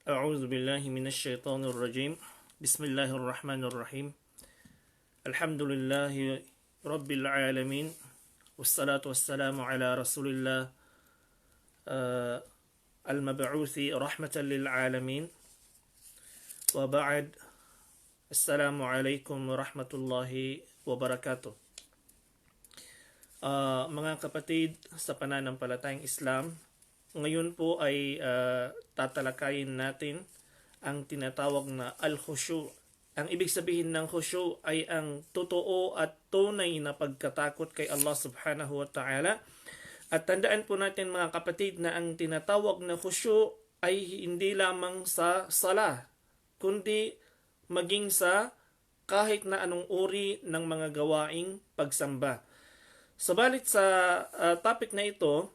أعوذ بالله من الشيطان الرجيم. بسم الله الرحمن الرحيم. الحمد لله رب العالمين، والصلاة والسلام على رسول الله المبعوث رحمة للعالمين. وبعد، السلام عليكم ورحمة الله وبركاته. Mga kapatid sa pananampalatayang Islam, ngayon po ay tatalakayin natin ang tinatawag na al-khusyu'. Ang ibig sabihin ng khusyu' ay ang totoo at tunay na pagkatakot kay Allah subhanahu wa ta'ala. At tandaan po natin mga kapatid na ang tinatawag na khusyu' ay hindi lamang sa sala, kundi maging sa kahit na anong uri ng mga gawaing pagsamba. Subalit sa topic na ito,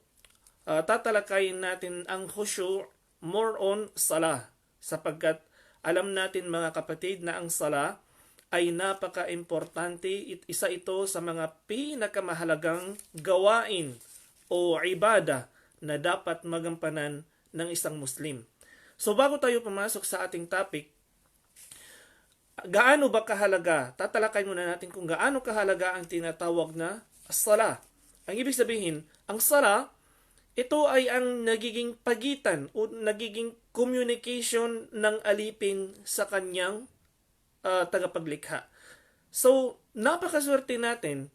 tatalakayin natin ang khusyu' more on sala, sapagkat alam natin mga kapatid na ang sala ay napaka-importante. Isa ito sa mga pinakamahalagang gawain o ibada na dapat magampanan ng isang Muslim. So bago tayo pumasok sa ating topic, gaano ba kahalaga? Tatalakayin muna natin kung gaano kahalaga ang tinatawag na as-sala. Ang ibig sabihin, ang sala, ito ay ang nagiging pagitan o nagiging communication ng alipin sa kanyang tagapaglikha. So, napakaswerte natin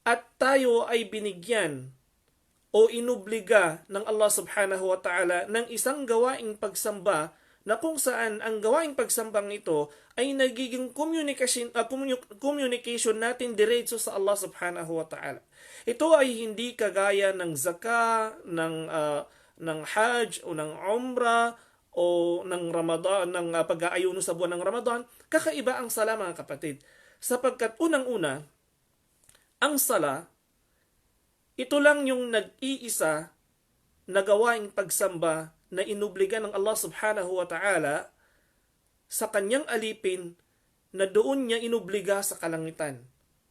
at tayo ay binigyan o inubliga ng Allah subhanahu wa ta'ala ng isang gawaing pagsamba na kung saan ang gawaing pagsambang ito ay nagiging communication natin diretso sa Allah subhanahu wa ta'ala. Ito ay hindi kagaya ng zakah, ng hajj o ng umrah o ng Ramadan, ng pag-aayuno sa buwan ng Ramadan. Kakaiba ang sala mga kapatid, sapagkat unang-una, ang sala, ito lang yung nag-iisa na gawaing pagsamba na inubligan ng Allah subhanahu wa ta'ala sa kanyang alipin na doon niya inubliga sa kalangitan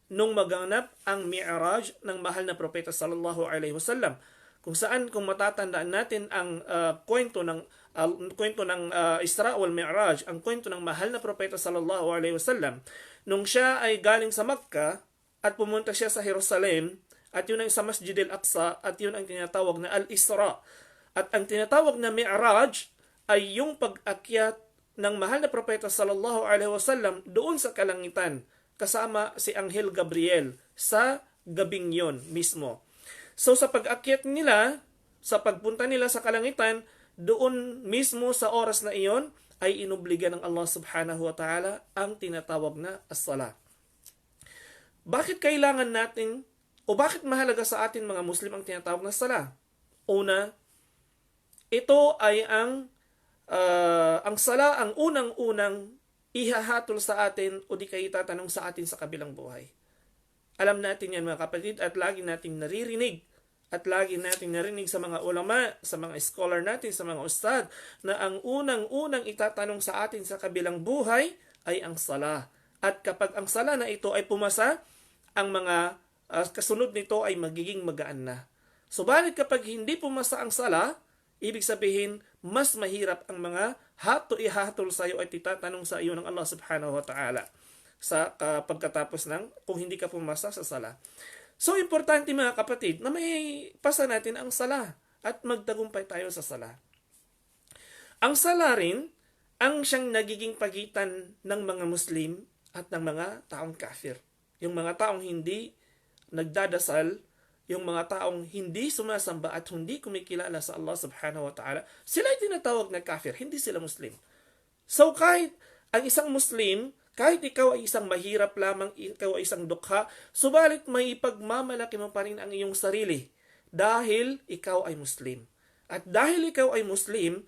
nung maganap ang Mi'raj ng mahal na propeta sallallahu alaihi wasallam, kung saan, kung matatandaan natin ang kwento ng Isra wal Mi'raj, ang kwento ng mahal na propeta sallallahu alaihi wasallam, nung siya ay galing sa Makkah at pumunta siya sa Jerusalem, at yun ang sa Masjid al-Aqsa, at yun ang tinatawag na al-Isra. At ang tinatawag na Mi'raj ay yung pag-akyat ng mahal na propeta sallallahu alaihi wasallam doon sa kalangitan kasama si Anghel Gabriel sa gabing yon mismo. So sa pag-akyat nila, sa pagpunta nila sa kalangitan, doon mismo sa oras na iyon ay inubligan ng Allah subhanahu wa ta'ala ang tinatawag na as-sala. Bakit kailangan natin o bakit mahalaga sa atin mga Muslim ang tinatawag na sala? Una, ito ay ang sala ang unang-unang ihahatol sa atin o di kayo tatanong sa atin sa kabilang buhay. Alam natin yan mga kapatid, at lagi nating naririnig at lagi nating narinig sa mga ulama, sa mga scholar natin, sa mga ustad, na ang unang-unang itatanong sa atin sa kabilang buhay ay ang sala. At kapag ang sala na ito ay pumasa, ang mga kasunod nito ay magiging magaan na. Subalit kapag hindi pumasa ang sala, ibig sabihin, mas mahirap ang mga ihahatol sa iyo at itatanong sa iyo ng Allah subhanahu wa ta'ala sa pagkatapos ng kung hindi ka pumasa sa sala. So, importante mga kapatid na may pasa natin ang sala at magtagumpay tayo sa sala. Ang sala rin ang siyang nagiging pagitan ng mga Muslim at ng mga taong kafir. Yung mga taong hindi nagdadasal, yung mga taong hindi sumasamba at hindi kumikilala sa Allah subhanahu wa ta'ala, sila ay tinatawag na kafir, hindi sila Muslim. So kahit ang isang Muslim, kahit ikaw ay isang mahirap lamang, ikaw ay isang dukha, subalit may ipagmamalaki mo pa rin ang iyong sarili dahil ikaw ay Muslim. At dahil ikaw ay Muslim,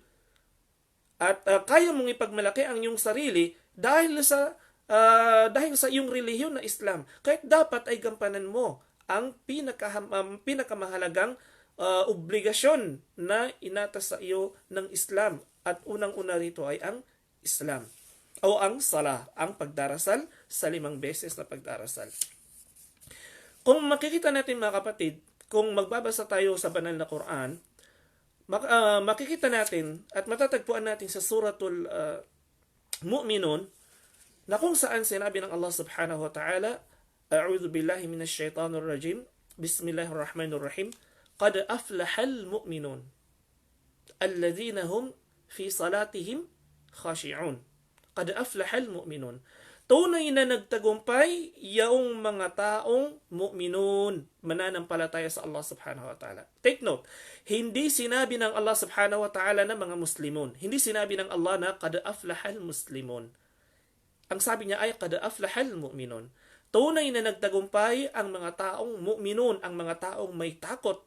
at kaya mong ipagmalaki ang iyong sarili dahil sa iyong relihiyon na Islam, kahit dapat ay gampanan mo ang pinakamahalagang obligasyon na inatas sa iyo ng Islam. At unang-una rito ay ang Islam o ang sala, ang pagdarasal sa 5 beses na pagdarasal. Kung makikita natin mga kapatid, kung magbabasa tayo sa banal na Quran, makikita natin at matatagpuan natin sa suratul Mu'minun na kung saan sinabi ng Allah subhanahu wa ta'ala, A'udhu billahi minash shaitanir rajim, Bismillahirrahmanirrahim, Qad aflahal mu'minun, alladhina hum fi salatihim khashi'un. Qad aflahal mu'minun. Tunay na nagtagumpay yung mga taong mu'minun, mananampalataya sa Allah subhanahu wa ta'ala. Take note, hindi sinabi ng Allah subhanahu wa ta'ala na mga Muslimun. Hindi sinabi ng Allah na qad aflahal muslimun. Ang sabi niya ay qad aflahal mu'minun. Tunay na nagtagumpay ang mga taong mu'minun, ang mga taong may takot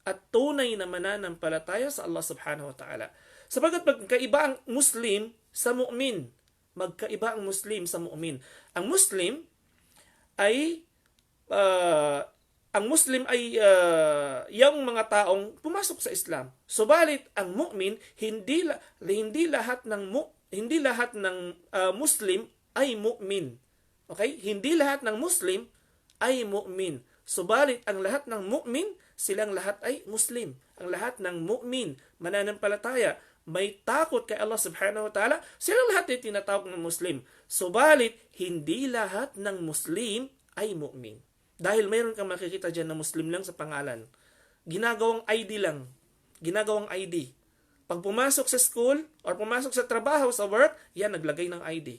at tunay na mananampalataya sa Allah subhanahu wa ta'ala. Sapagat magkaiba ang Muslim sa mu'min. Magkaiba ang Muslim sa mu'min. Ang Muslim ay yung mga taong pumasok sa Islam. Subalit ang mu'min hindi lahat ng Muslim ay mu'min. Okay? Hindi lahat ng Muslim ay mu'min. Subalit ang lahat ng mu'min, silang lahat ay Muslim. Ang lahat ng mu'min, mananampalataya, may takot kay Allah subhanahu wa ta'ala, silang lahat ay tinatawag ng Muslim. Subalit, hindi lahat ng Muslim ay mu'min. Dahil mayroon kang makikita dyan na Muslim lang sa pangalan. Ginagawang ID lang. Ginagawang ID. Pag pumasok sa school or pumasok sa trabaho, sa work, yan, naglagay ng ID.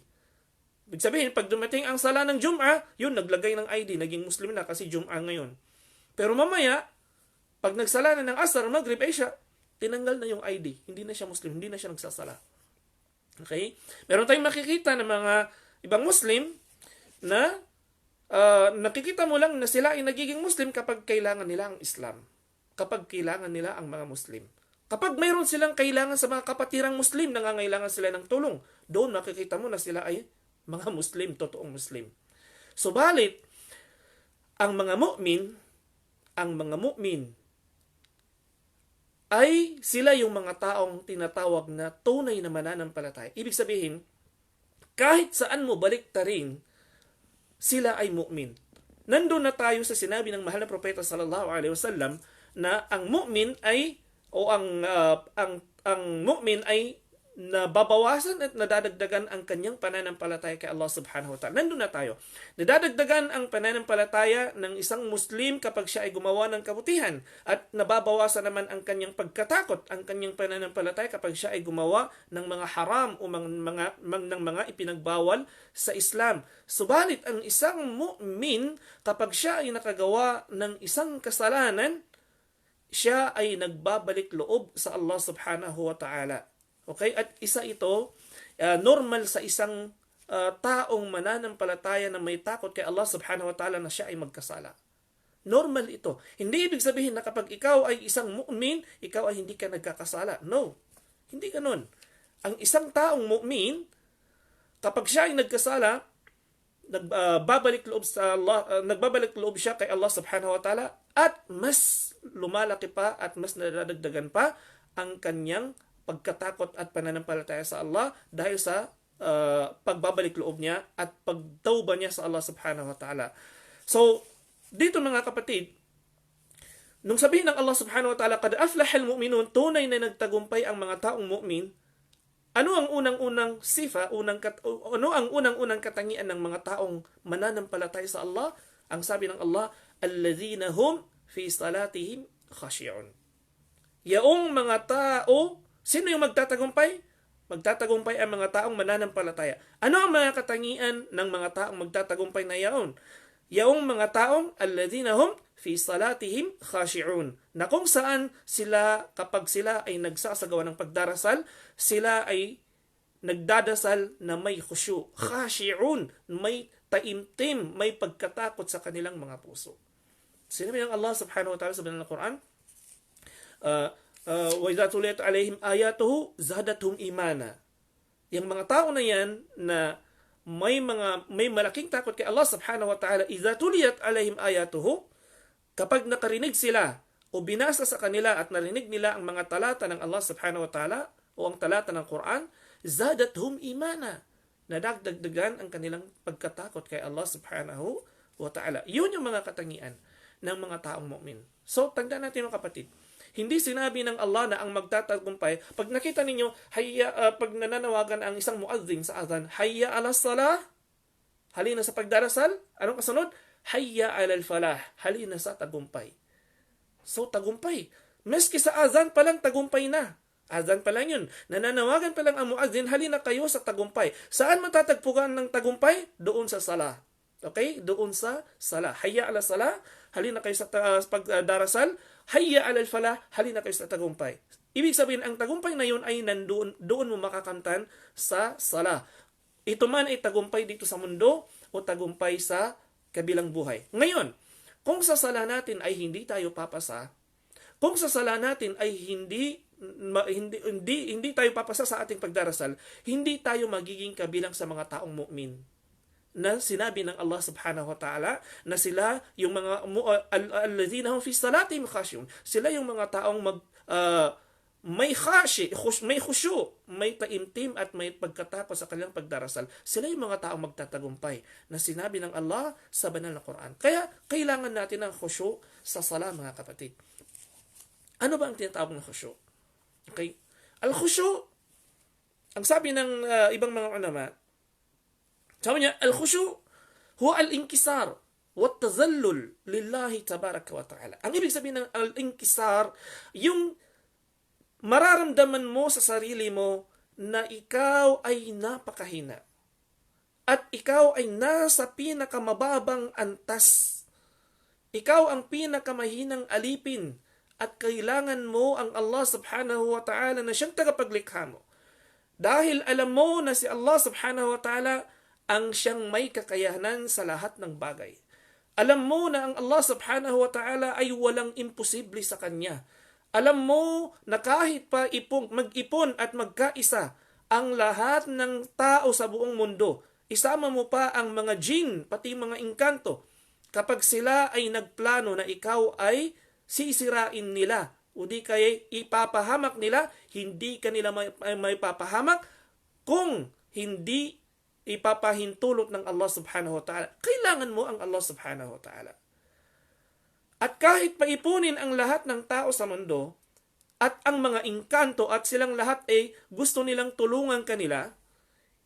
Ibig sabihin, pag dumating ang sala ng Jum'ah, yun, naglagay ng ID. Naging Muslim na kasi Jum'ah ngayon. Pero mamaya, pag nagsala na ng Asar, Maghrib, Isha, tinanggal na yung ID. Hindi na siya Muslim, hindi na siya nagsasala. Okay? Meron tayong makikita ng mga ibang Muslim na nakikita mo lang na sila ay nagiging Muslim kapag kailangan nila ang Islam. Kapag kailangan nila ang mga Muslim. Kapag mayroon silang kailangan sa mga kapatirang Muslim, nangangailangan sila ng tulong, doon makikita mo na sila ay mga Muslim, totoong Muslim. Subalit, ang mga mu'min ay sila yung mga taong tinatawag na tunay na mananampalataya. Ibig sabihin, kahit saan mo baliktarin, sila ay mu'min. Nandun na tayo sa sinabi ng mahal na propeta sallallahu alaihi wasallam na ang mu'min ay ang mu'min ay nababawasan at nadadagdagan ang kanyang pananampalataya kay Allah subhanahu wa ta'ala. Nandun na tayo. Nadadagdagan ang pananampalataya ng isang Muslim kapag siya ay gumawa ng kabutihan at nababawasan naman ang kanyang pagkatakot, ang kanyang pananampalataya kapag siya ay gumawa ng mga haram o ng mga ipinagbawal sa Islam. Subalit ang isang mu'min kapag siya ay nakagawa ng isang kasalanan, siya ay nagbabalik loob sa Allah subhanahu wa ta'ala. Okay? At isa ito, normal sa isang taong mananampalataya na may takot kay Allah subhanahu wa ta'ala na siya ay magkasala. Normal ito. Hindi ibig sabihin na kapag ikaw ay isang mu'min, ikaw ay hindi ka nagkakasala. No. Hindi ganun. Ang isang taong mu'min, kapag siya ay nagkasala, nagbabalik loob siya kay Allah subhanahu wa ta'ala at mas lumalaki pa at mas nadadagdagan pa ang kanyang pagkatakot at pananampalataya sa Allah dahil sa pagbabalik loob niya at pagtauba niya sa Allah subhanahu wa ta'ala. So, dito mga kapatid, nung sabihin ng Allah subhanahu wa ta'ala, qad aflahal mu'minun, tunay na nagtagumpay ang mga taong mu'min, ano ang unang-unang sifa, ano ang unang-unang katangian ng mga taong mananampalataya sa Allah? Ang sabi ng Allah, alladhina hum fi salatihim khashi'un. Yaong mga tao, sino yung magtatagumpay? Magtatagumpay ang mga taong mananampalataya. Ano ang mga katangian ng mga taong magtatagumpay na yaon? Yaong mga taong alladhina hum fi salatihim khashi'un. Na kung saan sila, kapag sila ay nagsasagawa ng pagdarasal, sila ay nagdadasal na may khusyu. Khashi'un, may taimtim, may pagkatakot sa kanilang mga puso. Sinabi ng Allah subhanahu wa ta'ala sa banal na Quran, wa idza tuliyat alaihim ayatuhu zadatuhum imana. Yung mga tao na yan na may malaking takot kay Allah subhanahu wa ta'ala, idza tuliyat alaihim ayatuhu, kapag nakarinig sila o binasa sa kanila at narinig nila ang mga talata ng Allah subhanahu wa ta'ala o ang talata ng Quran, zadatuhum imana. Nadagdagdagan ang kanilang pagkatakot kay Allah subhanahu wa ta'ala. Yun yung mga katangian ng mga taong mu'min. So, tandaan natin mga kapatid, Hindi sinabi ng Allah na ang magtatagumpay. Pag nakita ninyo, pag nananawagan ang isang muazzin sa adhan, hayya ala salah, halina sa pagdarasal. Anong kasunod? Hayya ala falah, halina sa tagumpay. So, tagumpay. Meski sa azan pa lang, tagumpay na. Azan pa lang yun. Nananawagan pa lang ang muazzin, halina kayo sa tagumpay. Saan matatagpuan ng tagumpay? Doon sa salah. Okay? Doon sa salah. Hayya ala salah, halina kayo sa pagdarasal. Hayya ala falah, halina kayo sa tagumpay. Ibig sabihin, ang tagumpay na yun ay doon mo makakamtan sa salah. Ito man ay tagumpay dito sa mundo o tagumpay sa kabilang buhay. Ngayon, kung sa sala natin ay hindi tayo papasa, kung sa sala natin ay hindi tayo papasa sa ating pagdarasal, hindi tayo magiging kabilang sa mga taong mu'min na sinabi ng Allah subhanahu wa ta'ala na sila yung mga alladhina hum fi salatihim khashi'un. Sila yung mga taong may khusyu, may taimtim at may pagkatakot sa kanilang pagdarasal. Sila yung mga taong magtatagumpay na sinabi ng Allah sa banal na Quran. Kaya kailangan natin ng khusyu sa sala, mga kapatid. Ano ba ang tinatawag na khusyu? Okay? Al-khusyu, ang sabi ng ibang mga ulama, sabi niya, al-khusyu huwa al-inkisar wa tazallul lillahi tabaraka wa ta'ala. Ang ibig sabihin ng al-inkisar, yung mararamdaman mo sa sarili mo na ikaw ay napakahina at ikaw ay nasa pinakamababang antas. Ikaw ang pinakamahinang alipin at kailangan mo ang Allah subhanahu wa ta'ala na siyang tagapaglikha mo. Dahil alam mo na si Allah subhanahu wa ta'ala ang siyang may kakayahanan sa lahat ng bagay. Alam mo na ang Allah subhanahu wa ta'ala ay walang imposible sa Kanya. Alam mo na kahit pa mag-ipon at magkaisa ang lahat ng tao sa buong mundo, isama mo pa ang mga jinn, pati mga engkanto, kapag sila ay nagplano na ikaw ay sisirain nila, o di kaya ipapahamak nila, hindi kanila may papahamak kung hindi ipapahintulot ng Allah subhanahu wa ta'ala. Kailangan mo ang Allah subhanahu wa ta'ala. At kahit paipunin ang lahat ng tao sa mundo at ang mga engkanto at silang lahat ay gusto nilang tulungan kanila,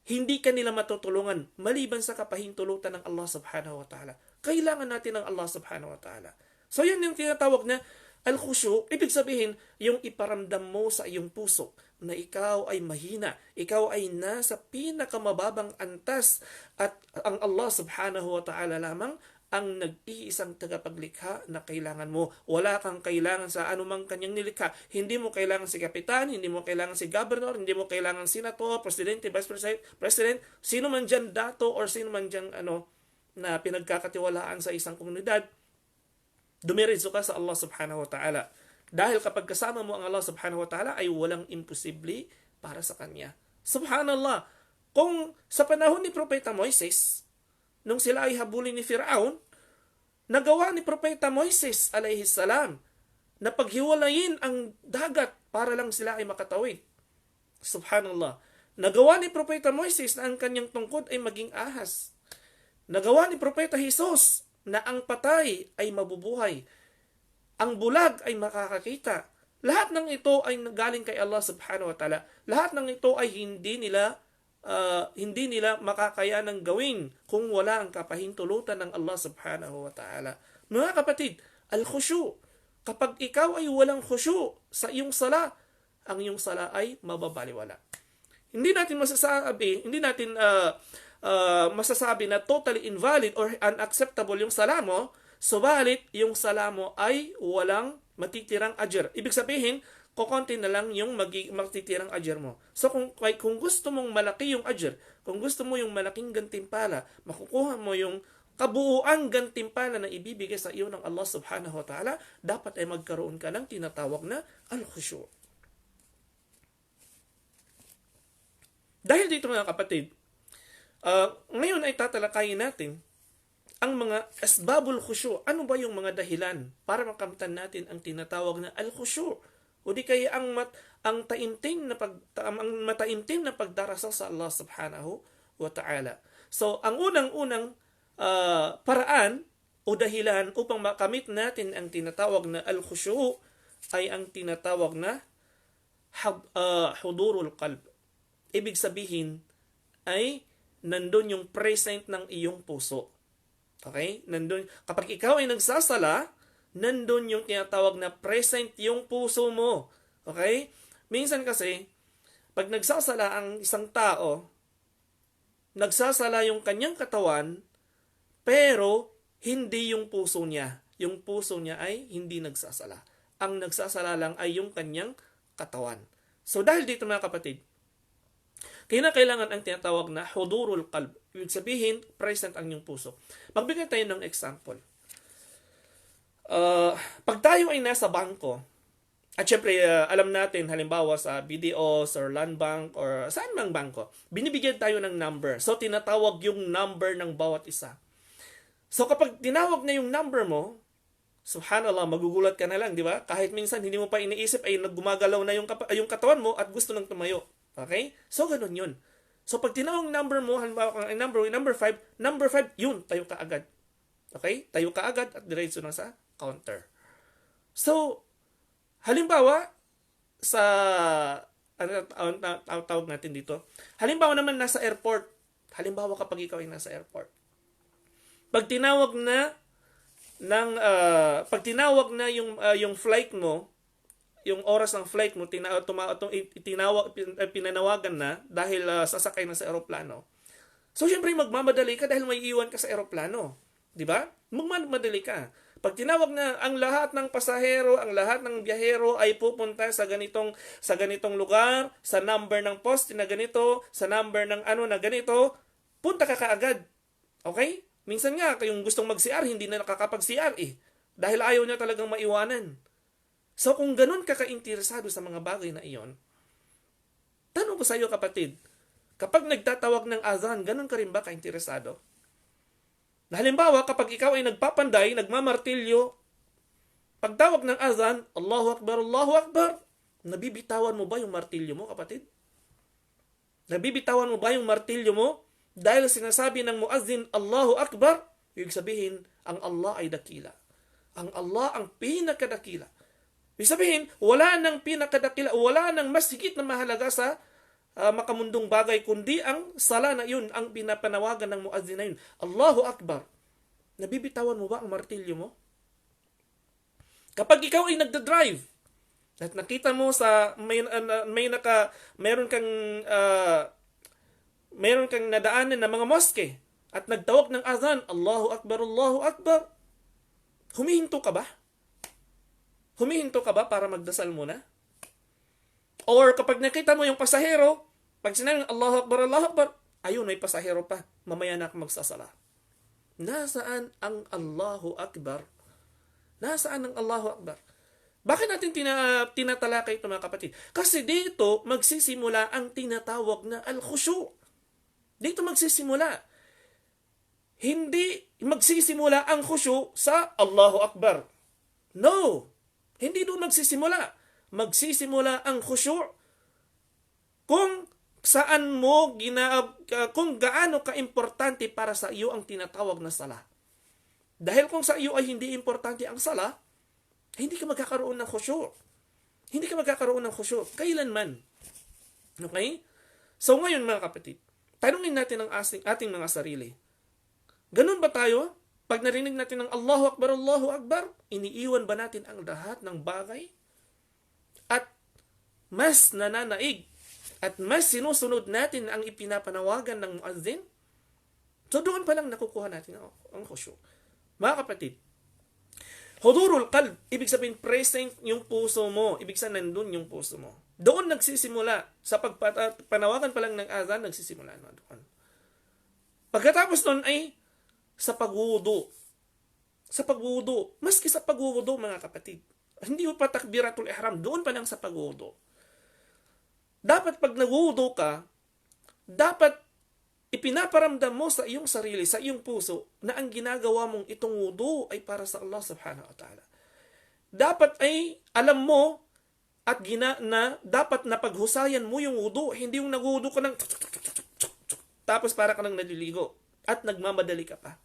hindi kanila matutulungan maliban sa kapahintulutan ng Allah subhanahu wa ta'ala. Kailangan natin ng Allah subhanahu wa ta'ala. So yan yung tinatawag na al-khusyu. Ibig sabihin, yung iparamdam mo sa iyong puso na ikaw ay mahina, ikaw ay nasa pinakamababang antas at ang Allah subhanahu wa ta'ala lamang ang nag-iisang tagapaglikha na kailangan mo. Wala kang kailangan sa anumang kanyang nilikha. Hindi mo kailangan si kapitan, hindi mo kailangan si governor, hindi mo kailangan senator, presidente, vice president, sino man dyan dato or sino man dyan na pinagkakatiwalaan sa isang komunidad. Dumiretso ka sa Allah subhanahu wa ta'ala. Dahil kapag kasama mo ang Allah subhanahu wa ta'ala ay walang imposible para sa Kanya. Subhanallah, kung sa panahon ni Propeta Moises, nung sila ay habulin ni Firaun, nagawa ni Propeta Moises alayhi salam na paghiwalayin ang dagat para lang sila ay makatawid. Subhanallah. Nagawa ni Propeta Moises na ang kanyang tungkod ay maging ahas. Nagawa ni Propeta Jesus na ang patay ay mabubuhay. Ang bulag ay makakakita. Lahat ng ito ay galing kay Allah subhanahu wa ta'ala. Lahat ng ito ay hindi nila makakayanang gawin kung wala ang kapahintulutan ng Allah subhanahu wa ta'ala. Mga kapatid, al-khusyu. Kapag ikaw ay walang khusyu sa iyong sala, ang iyong sala ay mababaliwala. Hindi natin masasabi na totally invalid or unacceptable yung sala mo, subalit yung sala mo ay walang matitirang ajr. Ibig sabihin, kukonti na lang yung matitirang ajr mo. So kung gusto mong malaki yung ajr, kung gusto mo yung malaking gantimpala, makukuha mo yung kabuuang gantimpala na ibibigay sa iyo ng Allah subhanahu wa ta'ala, dapat ay magkaroon ka ng tinatawag na al-khusyu. Dahil dito mga kapatid, ngayon ay tatalakayin natin ang mga asbabul khusyu. Ano ba yung mga dahilan para makamtan natin ang tinatawag na al-khusyu? O di kaya ang mataimtim na pagdarasal sa Allah subhanahu wa ta'ala. So, ang unang-unang paraan o dahilan upang makamit natin ang tinatawag na al-khusyu ay ang tinatawag na hudurul qalb. Ibig sabihin ay nandun yung present ng iyong puso. Okay? Nandun, kapag ikaw ay nagsasala, nandun yung tinatawag na present yung puso mo. Okay? Minsan kasi, pag nagsasala ang isang tao, nagsasala yung kanyang katawan, pero hindi yung puso niya. Yung puso niya ay hindi nagsasala. Ang nagsasala lang ay yung kanyang katawan. So dahil dito mga kapatid, kailangan ang tinatawag na hudurul qalb. Ibig sabihin, present ang iyong puso. Magbigay tayo ng example. Pag tayo ay nasa bangko, at syempre, alam natin, halimbawa sa BDOs or Land Bank or saan mang bangko, binibigyan tayo ng number. So, tinatawag yung number ng bawat isa. So, kapag tinawag na yung number mo, subhanallah, magugulat ka na lang, di ba? Kahit minsan, hindi mo pa iniisip, ay naggumagalaw na yung katawan mo at gusto nang tumayo. Okay? So, ganun yun. So, pag tinawag number mo, halimbawa, number 5, yun, tayo ka agad. Okay? Tayo ka agad at diretso na sa counter. So, halimbawa, sa, tawag natin dito, halimbawa naman nasa airport, halimbawa kapag ikaw ay nasa airport, pag tinawag na yung flight mo, yung oras ng flight mo, pinanawagan na dahil sasakay na sa eroplano. So, syempre, magmamadali ka dahil may iwan ka sa eroplano. Di ba? Magmamadali ka. Pag tinawag na ang lahat ng pasahero, ang lahat ng biyahero ay pupunta sa ganitong lugar, sa number ng poste na ganito, sa number ng ano na ganito, punta ka kaagad. Okay? Minsan nga, yung gustong mag-CR, hindi na nakakapag-CR dahil ayaw niya talagang maiwanan. So kung ganun ka ka-interesado sa mga bagay na iyon, tanong ko sa iyo kapatid, kapag nagtatawag ng azan, ganun ka rin ba ka-interesado? Halimbawa, kapag ikaw ay nagpapanday, nagmamartilyo, pagtawag ng azan, Allahu Akbar, nabibitawan mo ba yung martilyo mo, kapatid? Nabibitawan mo ba yung martilyo mo? Dahil sinasabi ng muazzin, Allahu Akbar, ibig sabihin, ang Allah ay dakila. Ang Allah ang pinakadakila. Ibig sabihin, wala nang pinakadakila, wala nang mas higit na mahalaga sa makamundong bagay, kundi ang sala na yun, ang pinapanawagan ng muazzin na yun. Allahu Akbar. Nabibitawan mo ba ang martilyo mo? Kapag ikaw ay nagda-drive, at nakita mo sa meron kang nadaanan na mga moske, at nagtawag ng azan, Allahu Akbar, humihinto ka ba? Humihinto ka ba para magdasal muna? Or kapag nakita mo yung pasahero, pag sinabing Allahu Akbar, ayun, may pasahero pa, mamaya na ako magsasala. Nasaan ang Allahu Akbar? Nasaan ang Allahu Akbar? Bakit natin tinatalakay ito mga kapatid? Kasi dito magsisimula ang tinatawag na al-khusyu'. Dito magsisimula. Hindi magsisimula ang khusyu' sa Allahu Akbar. No! Hindi doon magsisimula. Magsisimula ang khusyu' kung saan mo kung gaano ka-importante para sa iyo ang tinatawag na sala. Dahil kung sa iyo ay hindi importante ang sala, hindi ka magkakaroon ng khusyu'. Hindi ka magkakaroon ng khusyu' kailanman. Okay? So ngayon mga kapatid, tanungin natin ang ating mga sarili. Ganun ba tayo? Pag narinig natin ng Allahu Akbar, iniiwan ba natin ang lahat ng bagay? At mas nananaig at mas sinusunod natin ang ipinapanawagan ng muazzin? So doon pa lang nakukuha natin ang khusyu'. Mga kapatid, hudurul qalb, ibig sabihin present yung puso mo. Ibig sabihin nandun yung puso mo. Doon nagsisimula. Sa panawagan pa lang ng azan, nagsisimula na doon. Pagkatapos doon ay sa pagwudu. Sa pagwudu. Maski sa pagwudu, mga kapatid. Hindi mo pa takbiratul ihram. Doon pa lang sa pagwudu. Dapat pag nagwudu ka, dapat ipinaparamdam mo sa iyong sarili, sa iyong puso, na ang ginagawa mong itong wudu ay para sa Allah subhanahu wa ta'ala. Dapat ay alam mo at dapat na paghusayan mo yung wudu. Hindi yung nagwudu ka ng tapos para ka nang naliligo at nagmamadali ka pa.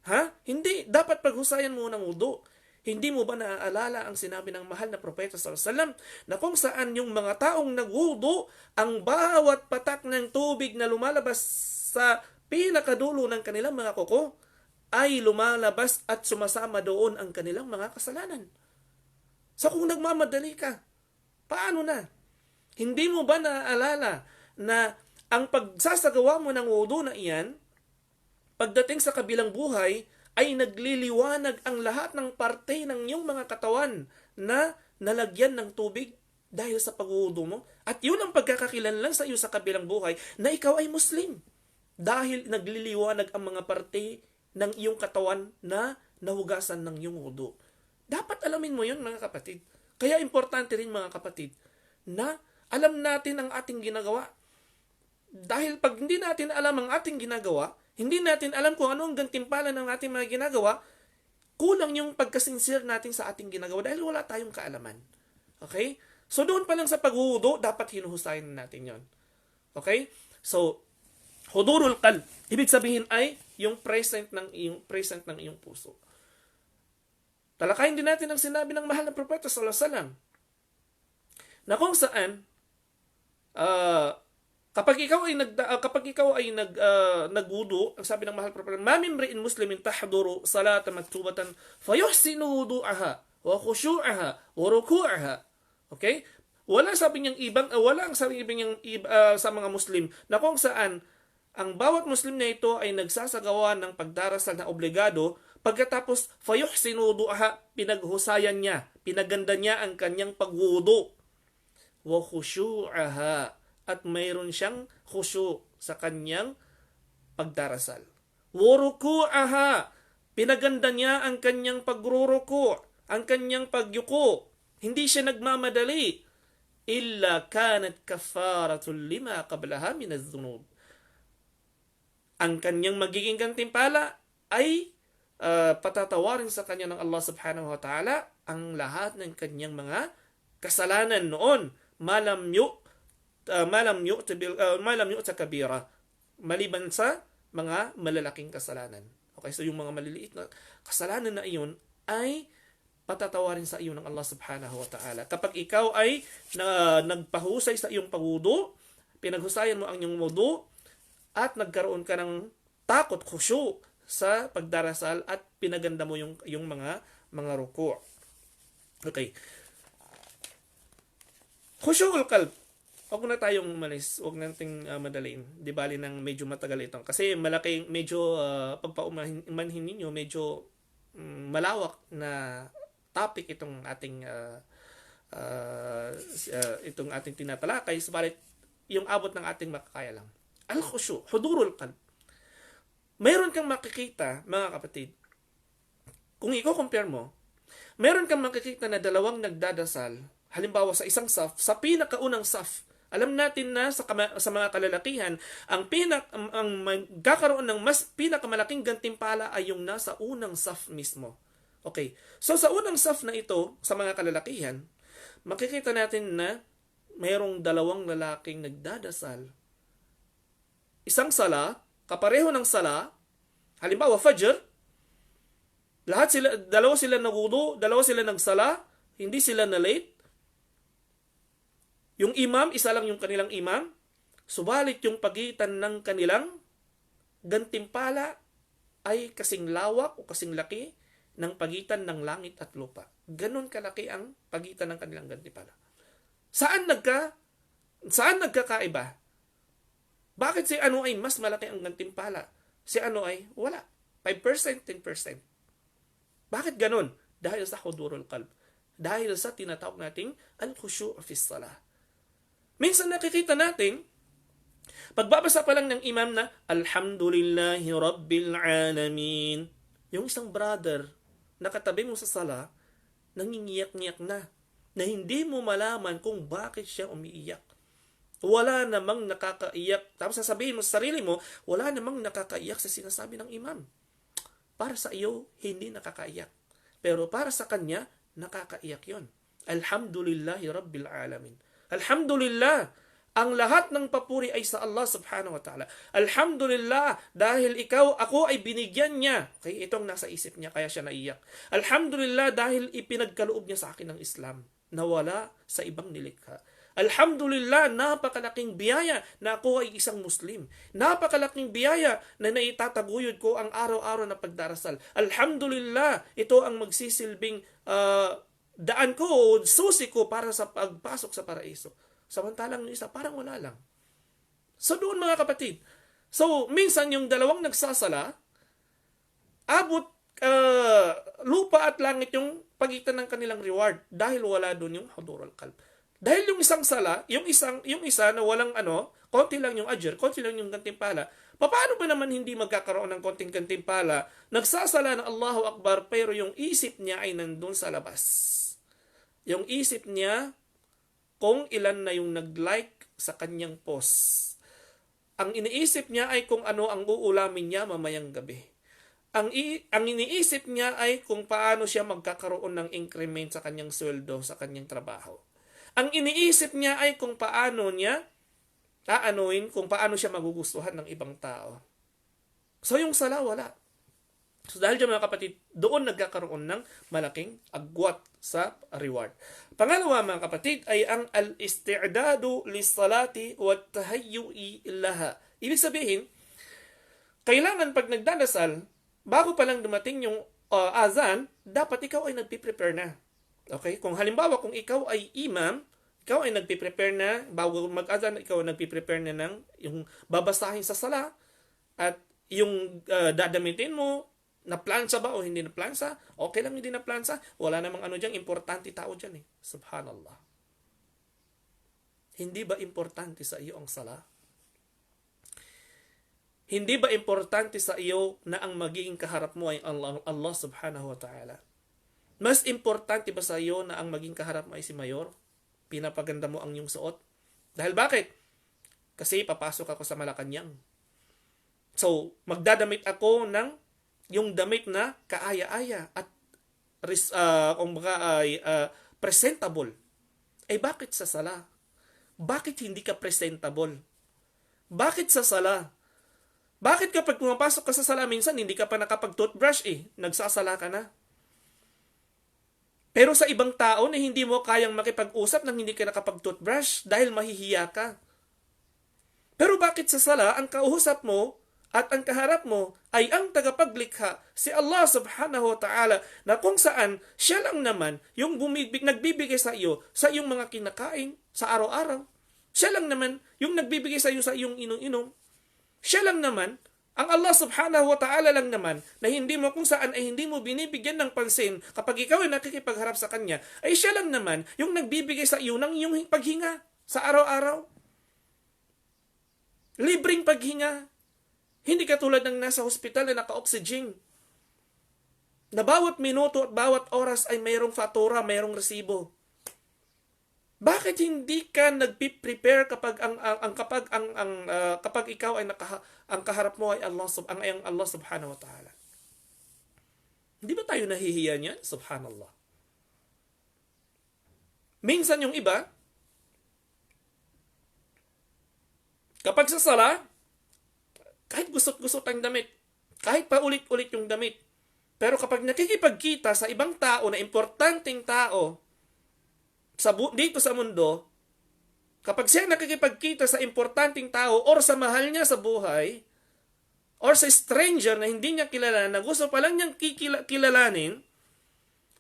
Ha? Hindi. Dapat paghusayan mo ng wudu. Hindi mo ba naaalala ang sinabi ng mahal na propeta sallallahu alaihi wasallam na kung saan yung mga taong nagwudu, ang bawat patak ng tubig na lumalabas sa pinakadulo ng kanilang mga kuko ay lumalabas at sumasama doon ang kanilang mga kasalanan. So kung nagmamadali ka, paano na? Hindi mo ba naaalala na ang pagsasagawa mo ng wudu na iyan, pagdating sa kabilang buhay, ay nagliliwanag ang lahat ng parte ng iyong mga katawan na nalagyan ng tubig dahil sa pagwudu mo? At yun ang pagkakakilanlan sa iyo sa kabilang buhay na ikaw ay Muslim. Dahil nagliliwanag ang mga parte ng iyong katawan na nahugasan ng iyong wudu. Dapat alamin mo yun, mga kapatid. Kaya importante rin, mga kapatid, na alam natin ang ating ginagawa. Dahil pag hindi natin alam ang ating ginagawa, hindi natin alam kung ano ang gantimpala ng ating mga ginagawa, kulang yung pagkasincere natin sa ating ginagawa dahil wala tayong kaalaman. Okay? So doon pa lang sa paghuhudo, dapat hinuhusayin natin yon. Okay? So, hudurul qalb, ibig sabihin ay yung present ng iyong puso. Talakayin din natin ang sinabi ng mahal na propeta sallallahu alaihi wasallam na kung saan kapag ikaw ay nagwudu, ang sabi ng mahal na propeta, ma min imri'in muslimin tahduru salatan maktubatan fayuhsinu wudu'aha wa khushu'aha wa ruku'aha. Okay? Wala ang sabi niyang sa mga Muslim na kung saan ang bawat Muslim na ito ay nagsasagawa ng pagdarasal na obligado, pagkatapos fayuhsinu wudu'aha, pinaghusayan niya, pinaganda niya ang kanyang pagwudu, wa khushu'aha, at mayroon siyang khushu sa kanyang pagdarasal. Wa ruku'aha, pinaganda niya ang kanyang pagruruku, ang kanyang pagyuko. Hindi siya nagmamadali. Illa kanat kafaratul lima qablaha min adh-dhunub. Ang kanyang magiging gantimpala ay patatawarin sa kanya ng Allah subhanahu wa ta'ala ang lahat ng kanyang mga kasalanan noon. Malam yu'ta kabira, maliban sa mga malalaking kasalanan. Okay, so yung mga maliliit na kasalanan na iyon ay patatawarin sa iyo ng Allah subhanahu wa ta'ala. Kapag ikaw ay nagpahusay sa iyong pagwudu, pinaghusayan mo ang iyong wudu, at nagkaroon ka ng takot, khushu sa pagdarasal, at pinaganda mo yung mga ruku'. Okay. Khushu'ul qalb. Huwag na tayong umalis. Huwag nating madaliin. Di bali ng medyo matagal ito. Kasi malaking, medyo pagpaumanhin ninyo, medyo malawak na topic itong ating tinatalakay. Subalit, yung abot ng ating makakaya lang. Al-khushu, hudurul qalb. Mayroon kang makikita, mga kapatid, kung i-compare mo, mayroon kang makikita na dalawang nagdadasal, halimbawa sa isang saf, sa pinakaunang saf. Alam natin na sa mga kalalakihan, ang magkakaroon ng mas pinakamalaking gantimpala ay yung nasa unang saf mismo. Okay. So sa unang saf na ito, sa mga kalalakihan, makikita natin na mayroong dalawang lalaking nagdadasal. Isang sala, kapareho ng sala, halimbawa fajr, dalawa sila nagwudu, dalawa sila nagsala, hindi sila na late. Yung imam, isa lang yung kanilang imam, subalit yung pagitan ng kanilang gantimpala ay kasing lawak o kasing laki ng pagitan ng langit at lupa. Ganon kalaki ang pagitan ng kanilang gantimpala. Saan nagkakaiba? Bakit si ano ay mas malaki ang gantimpala? Si ano ay wala. 5%, 10%. Bakit ganon? Dahil sa hudurul qalb. Dahil sa tinatawag nating al-khushu' fi salah. Minsan nakikita natin, pagbabasa pa lang ng imam na, Alhamdulillahi Rabbil Alamin. Yung isang brother, nakatabi mo sa sala, nangingiyak-ngiyak na hindi mo malaman kung bakit siya umiiyak. Wala namang nakakaiyak. Tapos sasabihin mo sa sarili mo, wala namang nakakaiyak sa sinasabi ng imam. Para sa iyo, hindi nakakaiyak. Pero para sa kanya, nakakaiyak yon. Alhamdulillahi Rabbil Alamin. Alhamdulillah, Ang lahat ng papuri ay sa Allah subhanahu wa ta'ala. Alhamdulillah, dahil ako ay binigyan niya. Okay, itong nasa isip niya, kaya siya naiyak. Alhamdulillah, dahil ipinagkaloob niya sa akin ng Islam, na wala sa ibang nilikha. Alhamdulillah, napakalaking biyaya na ako ay isang Muslim. Napakalaking biyaya na naitataguyod ko ang araw-araw na pagdarasal. Alhamdulillah, ito ang magsisilbing daan ko o susi ko para sa pagpasok sa paraiso. Samantalang yung isa, parang wala lang. So doon mga kapatid. So minsan yung dalawang nagsasala, abot lupa at langit yung pagitan ng kanilang reward dahil wala doon yung hudurul qalb. Dahil yung isang sala, yung isa na walang konti lang yung ajr, konti lang yung gantimpala. Paano ba naman hindi magkakaroon ng konting gantimpala? Nagsasala ng Allahu Akbar pero yung isip niya ay nandun sa labas. Yung isip niya kung ilan na yung nag-like sa kanyang post. Ang iniisip niya ay kung ano ang uulamin niya mamayang gabi. Ang iniisip niya ay kung paano siya magkakaroon ng increment sa kanyang sweldo, sa kanyang trabaho. Ang iniisip niya ay kung paano niya kung paano siya magugustuhan ng ibang tao. So yung sala, wala. So dahil dyan mga kapatid, doon nagkakaroon ng malaking agwat sa reward. Pangalawa mga kapatid ay ang al-isti'dadu lis-salati wat tahayyu'i laha. Ibig sabihin, kailangan pag nagdadasal, bago pa lang dumating yung azan, dapat ikaw ay nagpiprepare na. Okay? Kung halimbawa, kung ikaw ay imam, ikaw ay nagpiprepare na, bago mag-azan, ikaw ay nagpiprepare na ng yung babasahin sa sala, at yung dadamitin mo, na plansa ba o hindi na plansa? Okay lang hindi na plansa. Wala namang dyan, importante tao dyan eh. Subhanallah. Hindi ba importante sa iyo ang sala? Hindi ba importante sa iyo na ang magiging kaharap mo ay Allah subhanahu wa ta'ala? Mas importante ba sa iyo na ang maging kaharap mo ay si Mayor? Pinapaganda mo ang iyong suot? Dahil bakit? Kasi papasok ako sa Malacanang. So, magdadamit ako ng yung damit na kaaya-aya at presentable. Ay bakit sa sala? Bakit hindi ka presentable? Bakit sa sala? Bakit kapag pumapasok ka sa sala minsan hindi ka pa nakapag-toothbrush nagsasala ka na? Pero sa ibang tao na hindi mo kayang makipag-usap nang hindi ka nakapag-toothbrush dahil mahihiya ka. Pero bakit sa sala ang kausap mo at ang kaharap mo ay ang tagapaglikha, si Allah subhanahu wa ta'ala, na kung saan siya lang naman yung nagbibigay sa iyo sa iyong mga kinakain sa araw-araw. Siya lang naman yung nagbibigay sa iyo sa iyong inom-inom. Siya lang naman, ang Allah subhanahu wa ta'ala lang naman, na hindi mo kung saan ay hindi mo binibigyan ng pansin kapag ikaw ay nakikipagharap sa Kanya, ay siya lang naman yung nagbibigay sa iyo ng iyong paghinga sa araw-araw. Libreng paghinga. Hindi katulad ng nasa hospital na naka-oxygen. Na bawat minuto at bawat oras ay mayroong fatura, mayroong resibo. Bakit hindi ka nagpi-prepare kapag kapag ikaw ay ang kaharap mo ay Allah subhanahu wa ta'ala? Hindi ba tayo nahihiya niyan? Subhanallah. Minsan yung iba, kapag sa sala, kahit gusot-gusot ang damit, kahit paulit-ulit yung damit, pero kapag nakikipagkita sa ibang tao na importanteng tao dito sa mundo, kapag siya nakikipagkita sa importanteng tao or sa mahal niya sa buhay, or sa stranger na hindi niya kilala, na gusto pa lang niyang kilalanin,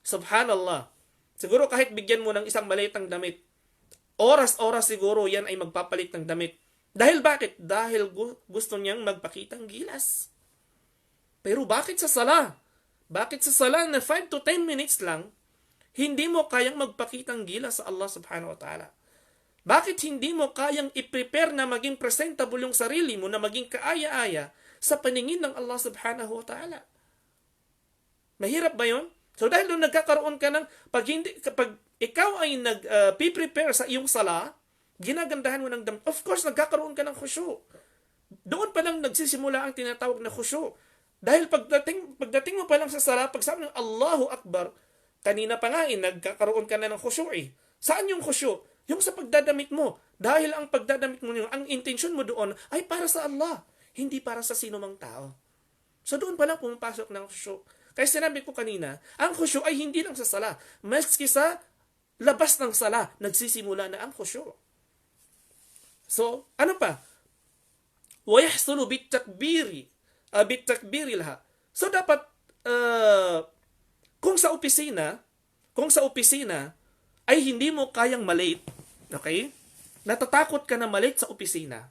subhanallah, siguro kahit bigyan mo ng isang malitang damit, oras-oras siguro yan ay magpapalit ng damit. Dahil bakit? Dahil gusto niyang magpakitang gilas. Pero bakit sa sala? Bakit sa sala na 5 to 10 minutes lang, hindi mo kayang magpakitang gilas sa Allah subhanahu wa ta'ala? Bakit hindi mo kayang i-prepare na maging presentable yung sarili mo, na maging kaaya-aya sa paningin ng Allah subhanahu wa ta'ala? Mahirap ba yun? So dahil doon nagkakaroon ka ng, kapag ikaw ay nag-prepare sa iyong sala, ginagandahan mo ng damit. Of course, nagkakaroon ka ng khusyu. Doon pa lang nagsisimula ang tinatawag na khusyu. Dahil pagdating mo pa lang sa sala, pagsabi ng Allahu Akbar, kanina pa nga nagkakaroon ka na ng khusyu . Saan yung khusyu? Yung sa pagdadamit mo. Dahil ang pagdadamit mo, ang intention mo doon ay para sa Allah. Hindi para sa sino mang tao. So doon pa lang pumapasok ng khusyu'. Kaya sinabi ko kanina, ang khusyu' ay hindi lang sa sala. Maski sa labas ng sala, nagsisimula na ang khusyu'. So, ano pa? وَيَحْصُلُ بِالتَّكْبِيرِ laha. So dapat, kung sa opisina, ay hindi mo kayang malate, okay? Natatakot ka na malate sa opisina.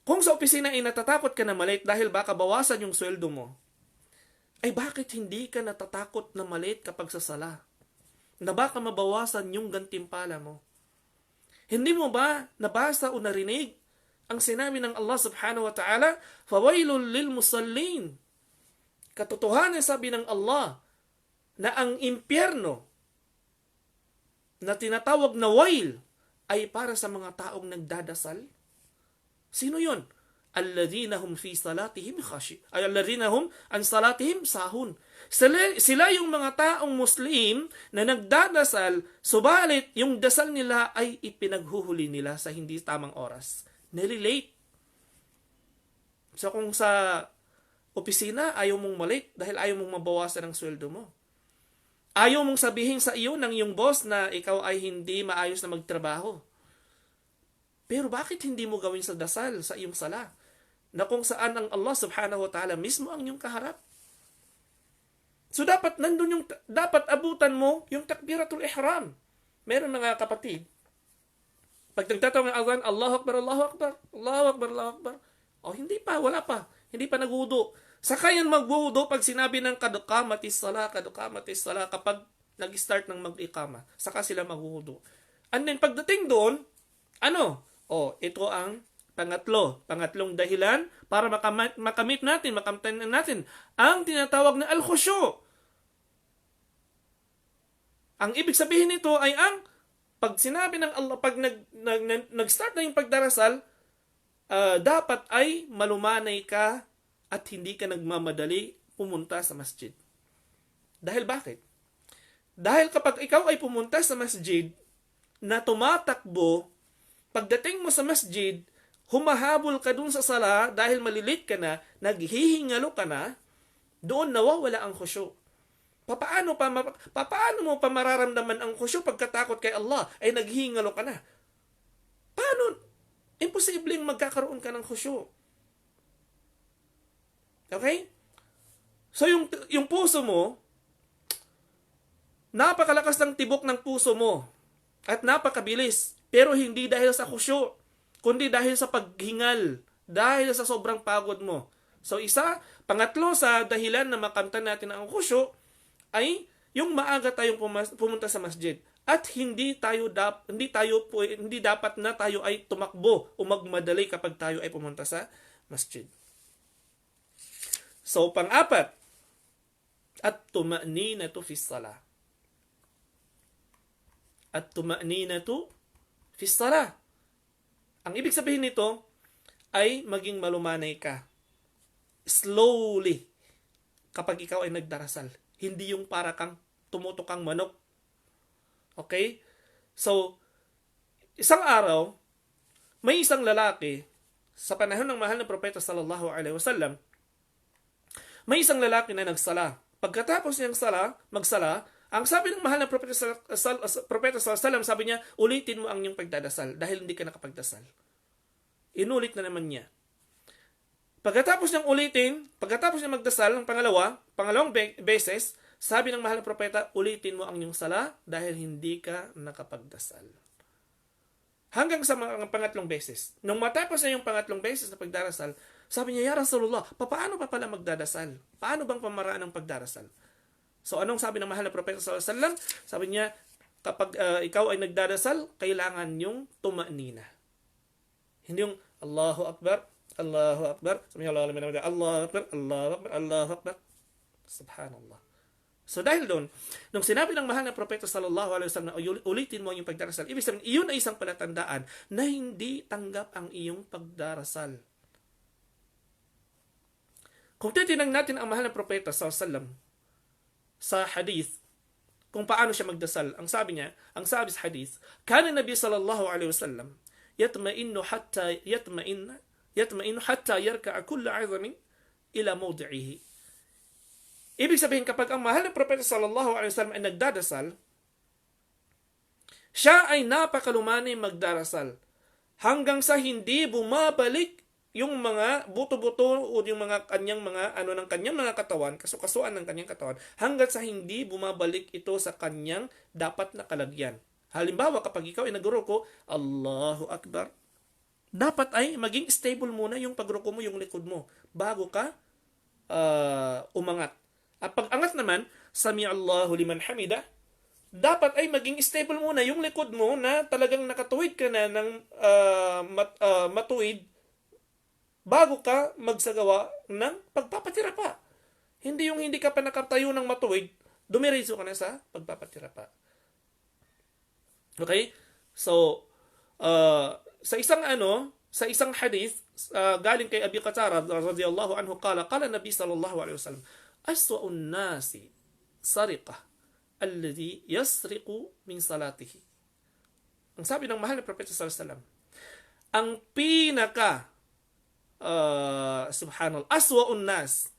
Kung sa opisina ay natatakot ka na malate dahil baka bawasan yung sweldo mo, ay bakit hindi ka natatakot na malate kapag sa sala? Na baka mabawasan yung gantimpala mo. Hindi mo ba nabasa o narinig ang sinabi ng Allah subhanahu wa ta'ala, فَوَيْلٌ لِلْمُصَلِّينَ. Katotohanan sabi ng Allah na ang impyerno na tinatawag na wail ay para sa mga taong nagdadasal. Sino yun? Alladhina hum fi salatihim khashi. Ay alladhina hum an salatihim sahun. Sila yung mga taong Muslim na nagdadasal, subalit yung dasal nila ay ipinaghuhuli nila sa hindi tamang oras. Nililate. So kung sa opisina, ayaw mong malate dahil ayaw mong mabawasan ang sweldo mo. Ayaw mong sabihin sa iyo ng iyong boss na ikaw ay hindi maayos na magtrabaho. Pero bakit hindi mo gawin sa dasal, sa iyong sala? Na kung saan ang Allah subhanahu wa ta'ala mismo ang iyong kaharap. So dapat dapat abutan mo yung takbiratul ihram. Meron mga kapatid, pag nagtatawag ng azan, Allahu Akbar, Allahu Akbar, Allahu Akbar, Allahu Akbar. Hindi pa, wala pa. Hindi pa nagwudu. Saka yan magwudu pag sinabi ng kaduqamatis sala, kapag nag-start ng mag-iqama. Saka sila magwudu. And then pagdating doon, ito ang pangatlong dahilan para makamit natin ang tinatawag na al-khusyu'. Ang ibig sabihin nito ay pag sinabi ng Allah, pag nag-start na yung pagdarasal, dapat ay malumanay ka at hindi ka nagmamadali pumunta sa masjid. Dahil bakit? Dahil kapag ikaw ay pumunta sa masjid na tumatakbo, pagdating mo sa masjid, humahabol ka dun sa sala dahil malilit ka na, naghihingalo ka na, doon nawawala ang khusyu'. Paano mo pa mararamdaman ang khusyu' pagkatakot kay Allah ay naghihingalo ka na? Paano? Imposibleng magkakaroon ka ng khusyu'. Okay? So yung puso mo, napakalakas ng tibok ng puso mo at napakabilis, pero hindi dahil sa khusyu', kundi dahil sa paghingal, dahil sa sobrang pagod mo. So pangatlo sa dahilan na makamtan natin ang khusyu' ay yung maaga tayong pumunta sa masjid at hindi dapat na tayo ay tumakbo o magmadali kapag tayo ay pumunta sa masjid. So pang-apat, at-tuma'ninatu fi salah. At-tuma'ninatu fi salah. Ang ibig sabihin nito ay maging malumanay ka. Slowly kapag ikaw ay nagdarasal. Hindi yung para kang tumutukang manok. Okay? So, isang araw, may isang lalaki, sa panahon ng mahal na propeta sallallahu alaihi wasallam, may isang lalaki na nagsala. Pagkatapos niyang magsala, ang sabi ng mahal na propeta sallallahu alaihi wasallam, sabi niya, ulitin mo ang iyong pagdadasal dahil hindi ka nakapagdasal. Inulit na naman niya. Pagkatapos niyang magdasal ng pangalawang beses, sabi ng mahal na propeta, ulitin mo ang iyong sala dahil hindi ka nakapagdasal. Hanggang sa pangatlong beses. Nung matapos na yung pangatlong beses na pagdarasal, sabi niya, Ya Rasulullah, paano pa pala magdadasal? Paano bang pamaraan ng pagdarasal? So anong sabi ng mahal na propeta sallallahu alaihi wasallam? Sabi niya, kapag ikaw ay nagdadasal, kailangan yung tuma'nina. Hindi yung Allahu Akbar, Allahu Akbar. Sabi niya, Allahu Akbar, Allahu Akbar, Allahu Akbar. Subhanallah. So dahil doon, nung sinabi ng mahal na propeta sallallahu alaihi wasallam na ulitin mo ang iyong pagdarasal, ibig sabihin, iyon ay isang palatandaan na hindi tanggap ang iyong pagdarasal. Kung titingnan natin ang mahal na propeta sallallahu alaihi wasallam sa hadith, kung paano siya magdasal. Ang sabi niya, ang sabi sa hadith, kana Nabi sallallahu alaihi wasallam yatma'innu hatta yarka'a kullu 'azamin ila mawdi'ihi. Ibig sabihin, kapag ang mahal na propeta sallallahu alaihi wasallam ay nagdadasal, siya ay napakalumani magdarasal hanggang sa hindi bumabalik yung mga buto-buto o yung mga kanyang mga ng kanyang mga katawan, kasukasuan ng kanyang katawan, hanggang sa hindi bumabalik ito sa kanyang dapat na kalagyan. Halimbawa, kapag ikaw ay nagruko, Allahu Akbar, dapat ay maging stable muna yung pagruko mo, yung likod mo, bago ka umangat. At pag angat naman, Sami Allahu liman hamida, dapat ay maging stable muna yung likod mo na talagang nakatuwid ka na ng matuwid bago ka magsagawa ng pagpapatira pa. Hindi yung hindi ka pa nakatayo ng matuwid, dumiretso ka na sa pagpapatira pa. Okay? So, sa isang hadith, galing kay Abi Qatada radhiyallahu anhu, qala Nabi sallallahu alaihi wasallam, aswa'un nasi sariqah alladhi yasriqu min salatihi. Ang sabi ng mahal na propeta sallallahu alaihi wasallam, ang pinaka subhanallah, aswa'un nas,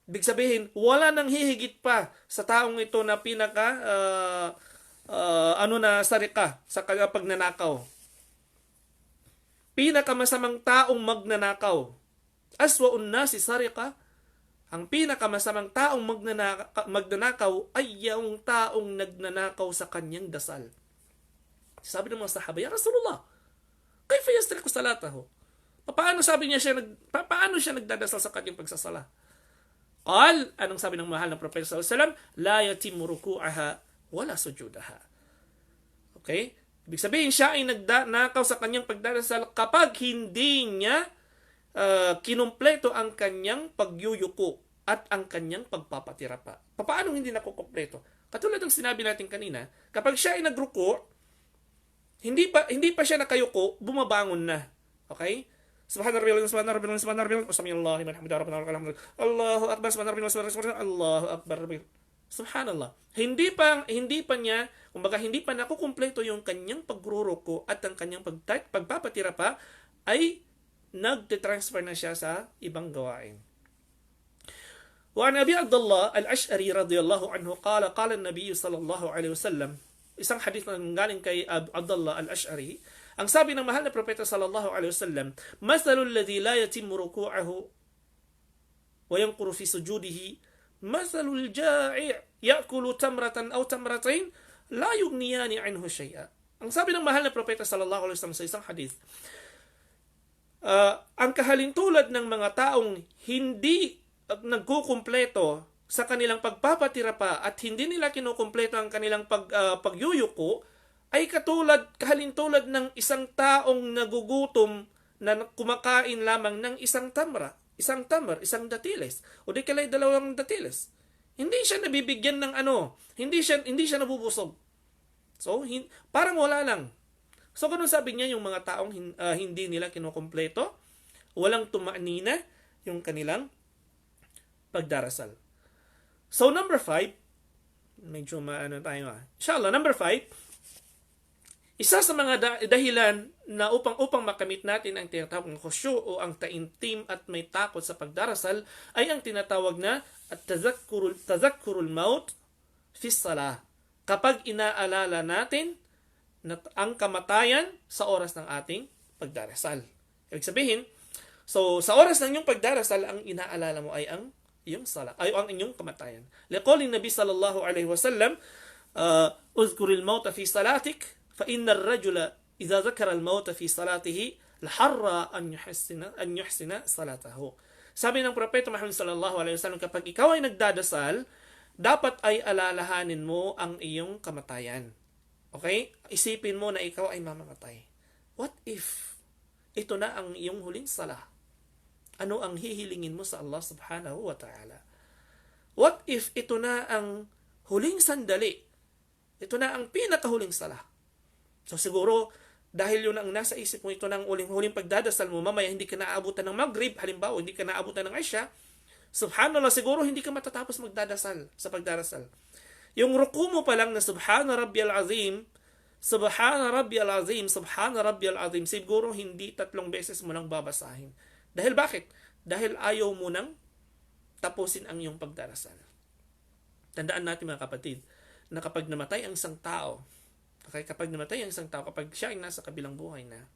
ibig sabihin, wala nang hihigit pa sa taong ito na pinaka na sarika sa pagnanakaw. Pinakamasamang taong magnanakaw. Aswa'un nasi sarika, ang pinakamasamang taong magnanakaw ay yung taong nagnanakaw sa kanyang dasal. Sabi ng mga sahaba, ya Rasulullah, kayfa yasriqu salatahu? Paano siya nagdadasal sa kanyang pagsasala? Anong sabi ng mahal ng propeta sallallahu alaihi wasallam? La yatimmu ruku'aha wala sujudaha. Okay? Ibig sabihin, siya ay nagnakaw sa kanyang pagdadasal kapag hindi niya kinumpleto ang kanyang pagyuyuko at ang kanyang pagpapatira pa. Paano hindi nakukumpleto? Katulad ng sinabi natin kanina, kapag siya ay nagruko, hindi pa siya nakayuko, bumabangon na. Okay? Subhanallah, Allahu Akbar, Allahu Akbar. Subhanallah. Hindi pa niya, kumbaga hindi pa nakukumpleto yung kanyang pagruruko at ang kanyang pagpapatira pa, ay nagte-transfer na siya sa ibang gawain. Wa an Abi Abdullah al-Ash'ari radiyallahu anhu qala an-nabiy sallallahu alaihi wasallam, isang hadith na galing kay Abdullah al-Ash'ari, ang sabi ng mahal na propeta sallallahu alaihi wasallam, mathalul ladhi la yatimmu ruku'ahu wa yanquru fi sujudihi mathalul ja'i' ya'kulu tamratan aw tamratain la yughniyani anhu shay'a. Ang sabi ng mahal na propeta sallallahu alaihi wasallam sa isang hadith, ang kahalintulad ng mga taong hindi nagkukumpleto sa kanilang pagpapatira pa at hindi nila kinukumpleto ang kanilang pagyuyuko ay kahalintulad ng isang taong nagugutom na kumakain lamang ng isang tamr, isang datiles, o di kalay dalawang datiles. Hindi siya nabibigyan ng hindi siya nabubusog. So, parang wala lang. So, ganun sabi niya, yung mga taong hindi nila kinukumpleto, walang tumanina yung kanilang pagdarasal. So, number 5, medyo tayo inshallah, number 5, isa sa mga dahilan na upang makamit natin ang tinatawag na khusyu' o ang taimtim at may takot sa pagdarasal ay ang tinatawag na tadhakkurul maut fi salah. Kapag inaalala natin ang kamatayan sa oras ng ating pagdarasal. Ibig sabihin, so sa oras ng iyong pagdarasal, ang inaalala mo ay ang iyong salah, ay ang inyong kamatayan. Liqawli Nabi sallallahu alaihi wasallam, uzkuril mauta fi salatik, فإن الرجل إذا ذكر الموت في صلاته لحر أن يحسن صلاته. Sabi ng propeta Muhammad sallallahu alaihi wasallam, kapag ikaw ay nagdadasal, dapat ay alalahanin mo ang iyong kamatayan. Okay? Isipin mo na ikaw ay mamamatay. What if ito na ang iyong huling sala? Ano ang hihilingin mo sa Allah subhanahu wa ta'ala? What if ito na ang huling sandali? Ito na ang pinakahuling sala. So siguro, dahil yun ang nasa isip mo, ito ng huling pagdadasal mo, mamaya hindi ka naabutan ng Maghrib, halimbawa, hindi ka naabutan ng Isha, subhanallah, siguro hindi ka matatapos magdadasal sa pagdarasal. Yung ruku mo pa lang na Subhana Rabbiyal Azim, Subhana Rabbiyal Azim, Subhana Rabbiyal Azim, siguro hindi 3 beses mo lang babasahin. Dahil bakit? Dahil ayaw mo nang tapusin ang iyong pagdarasal. Tandaan natin mga kapatid, na kapag namatay ang isang tao, okay, kapag siya ay nasa kabilang buhay na,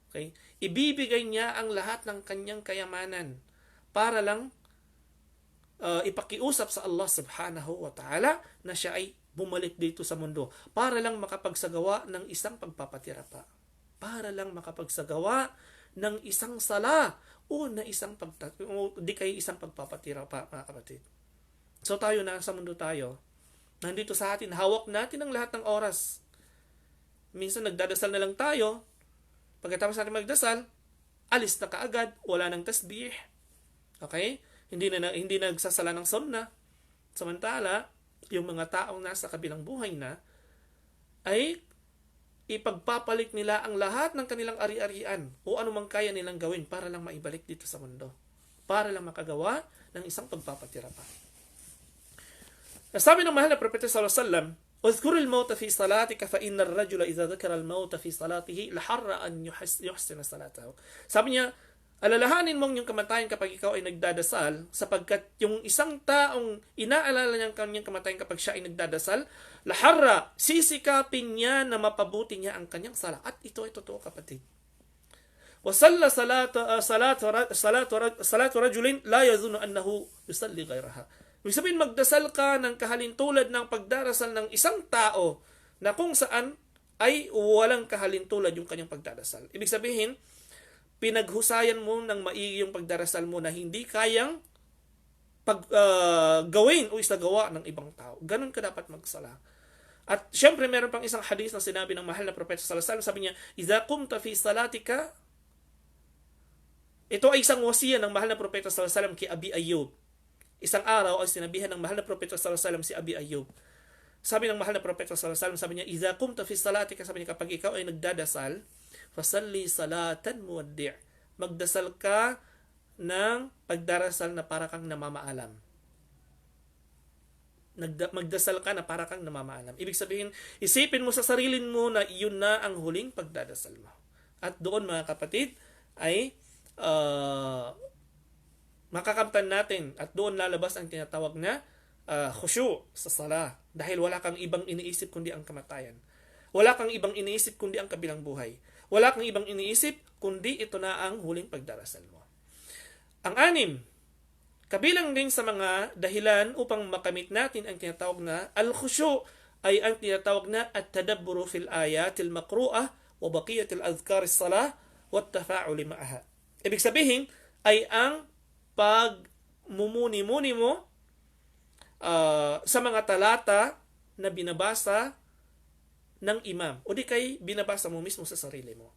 okay, ibibigay niya ang lahat ng kanyang kayamanan para lang ipakiusap sa Allah subhanahu wa ta'ala na siya ay bumalik dito sa mundo para lang makapagsagawa ng isang pagpapatira pa. Para lang makapagsagawa ng isang sala o na isang isang pagpapatira pa, mga kapatid. So tayo, nasa mundo tayo, nandito sa atin, hawak natin ang lahat ng oras. Minsan nagdadasal na lang tayo, pagkatapos natin magdasal, alis na kaagad, wala nang tasbih. Okay? Hindi nagsasala ng sunnah. Samantala, yung mga taong nasa kabilang buhay na ay ipagpapalit nila ang lahat ng kanilang ari-arian o anumang kaya nilang gawin para lang maibalik dito sa mundo. Para lang makagawa ng isang pagpapatira pa. Sabi ng mahal na Propeta sallallahu alaihi wasallam, "Udhkur al-maut fi salatika fa inna ar-rajula idha dhakara al-maut fi salatihi laharra an yuhsina salatahu." Sabi niya, alalahanin mong yung kamatayan kapag ikaw ay nagdadasal, sapagkat yung isang taong inaalala niyang kanyang kamatayan kapag siya ay nagdadasal, laharra, sisikapin niya na mapabuti niya ang kanyang sala. At ito ay totoo, kapatid. وَصَلَّ صَلَاةُ رَجُلٍ لَا يَظُنُّ أَنَّهُ يُصَلِّي غَيْرَهَا. Ibig sabihin, magdasal ka ng kahalintulad ng pagdarasal ng isang tao na kung saan ay walang kahalintulad yung kanyang pagdarasal. Ibig sabihin, pinaghusayan mo ng maigi yung pagdarasal mo na hindi kayang gawin o isagawa ng ibang tao. Ganun ka dapat magsala. At syempre, meron pang isang hadith na sinabi ng mahal na Propeta sallallahu alaihi wasallam. Sabi niya, "Idza qumta fi salatika." Ito ay isang wasiya ng mahal na Propeta sallallahu alaihi wasallam kay Abi Ayyub. Isang araw ay sinabihan ng mahal na Propeta sallallahu alaihi wasallam si Abi Ayyub. Sabi ng mahal na Propeta sallallahu alaihi wasallam, sabi niya, "Idza qumta fi salatika," sabi niya, kapag ikaw ay nagdadasal, fasalli salatan muwaddi'. Magdasal ka ng pagdarasal na para kang namamaalam. Magdasal ka na para kang namamaalam. Ibig sabihin, isipin mo sa sarili mo na iyon na ang huling pagdadasal mo. At doon, mga kapatid, ay makakamtan natin at doon lalabas ang tinatawag na khusyu' sa sala. Dahil wala kang ibang iniisip kundi ang kamatayan. Wala kang ibang iniisip kundi ang kabilang buhay. Wala kang ibang iniisip kundi ito na ang huling pagdarasal mo. Ang 6, kabilang din sa mga dahilan upang makamit natin ang tinatawag na al-khusyu' ay ang tinatawag na at-tadabburu fil ayatil maqru'ah wa baqiyatil adhkar as-salah wa at-tafa'ul ma'aha. Ibig sabihin ay ang pagmumuni-muni mo sa mga talata na binabasa ng imam o di kay binabasa mo mismo sa sarili mo.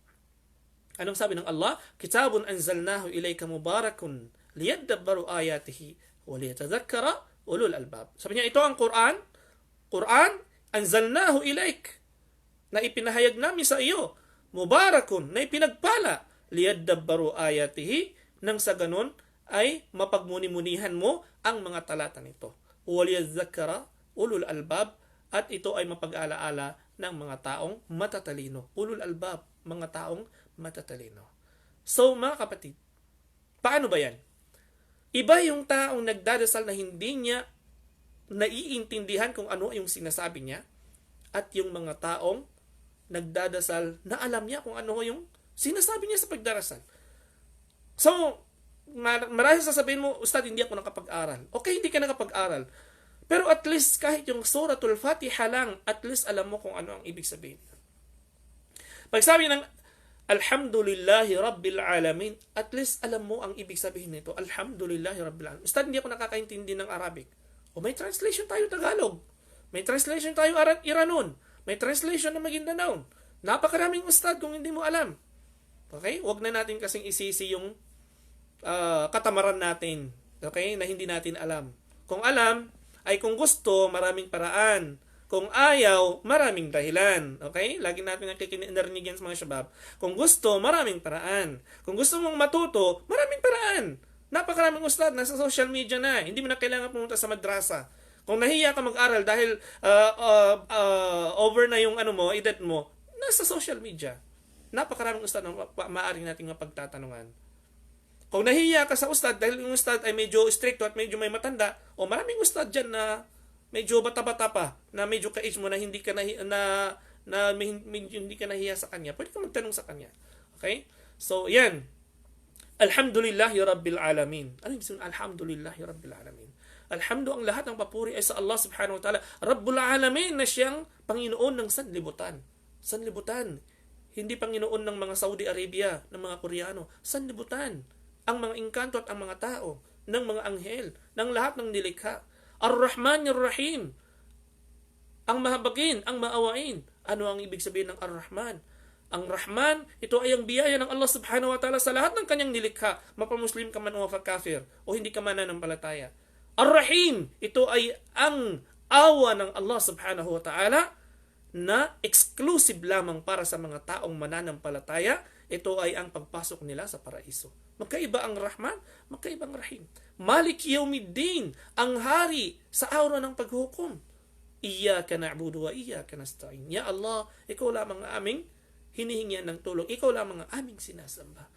Anong sabi ng Allah? "Kitabun anzalnahu ilayka mubarakun liyadabbaru ayatihi wa liyatadhakkara ulul albab." Sabi niya, ito ang Quran anzalnahu ilayk, na ipinahayag namin sa iyo, mubarakun, na ipinagpala, liyadabbaru ayatihi, nang sa ganun ay mapagmuni-munihan mo ang mga talata nito. Wa liyadhakkara ulul albab, at ito ay mapag-alaala ng mga taong matatalino. Ulul albab, mga taong matatalino. So, mga kapatid, paano ba yan? Iba yung taong nagdadasal na hindi niya naiintindihan kung ano yung sinasabi niya, at yung mga taong nagdadasal na alam niya kung ano yung sinasabi niya sa pagdarasal. So, marahil sasabihin mo, Ustad, hindi ako nakapag-aral. Okay, hindi ka nakapag-aral. Pero at least kahit yung Suratul Fatiha lang, at least alam mo kung ano ang ibig sabihin. Pag sabi ng Alhamdulillahi Rabbil Alamin, at least alam mo ang ibig sabihin nito. Alhamdulillahi Rabbil Alamin. Ustad, hindi ako nakakaintindi ng Arabic. O may translation tayo Tagalog. May translation tayo Iranon. May translation na Maguindanao. Napakaraming ustad kung hindi mo alam. Okay? Huwag na natin kasing isisi yung katamaran natin. Okay? Na hindi natin alam. Kung alam, ay kung gusto, maraming paraan. Kung ayaw, maraming dahilan. Okay? Lagi natin nakikinig yan sa mga syabab. Kung gusto, maraming paraan. Kung gusto mong matuto, maraming paraan. Napakaraming ustad, nasa social media na. Hindi mo na kailangan pumunta sa madrasa. Kung nahiya ka mag-aral dahil over na yung edad mo, nasa social media. Napakaraming ustad na maaaring nating mapagtatanungan. Kung nahiya ka sa ustad dahil yung ustad ay medyo stricto at medyo may matanda, o maraming ustad dyan na medyo bata-bata pa, na medyo ka-age mo na hindi ka hindi ka nahiya sa kanya, pwede ka magtanong sa kanya. Okay? So, yan. Alhamdulillahi Rabbil Alamin. Ano yung sabihin? Alhamdulillahi Rabbil Alamin. Ang lahat ng papuri ay sa Allah subhanahu wa ta'ala. Rabbul Alamin na siyang Panginoon ng sanlibutan. Sanlibutan. Hindi Panginoon ng mga Saudi Arabia, ng mga Koreano. Sanlibutan. Ang mga engkanto at ang mga tao, ng mga anghel, ng lahat ng nilikha. Ar-Rahman Ar-Rahim. Ang mahabagin, ang maawain. Ano ang ibig sabihin ng Ar-Rahman? Ang Rahman, ito ay ang biyaya ng Allah subhanahu wa ta'ala sa lahat ng kanyang nilikha. Mapamuslim ka man o mapagkafir, o hindi ka mananampalataya. Ar-Rahim, ito ay ang awa ng Allah subhanahu wa ta'ala na exclusive lamang para sa mga taong mananampalataya. Ito ay ang pagpasok nila sa paraiso. Magkaiba ang Rahman, magkaiba ang Rahim. Malik Yawmiddin, ang hari sa araw ng paghukom. Iyyaka na'budu wa iyyaka nasta'in. Ya Allah, ikaw lamang ang aming hinihingian ng tulong. Ikaw lamang ang aming sinasamba.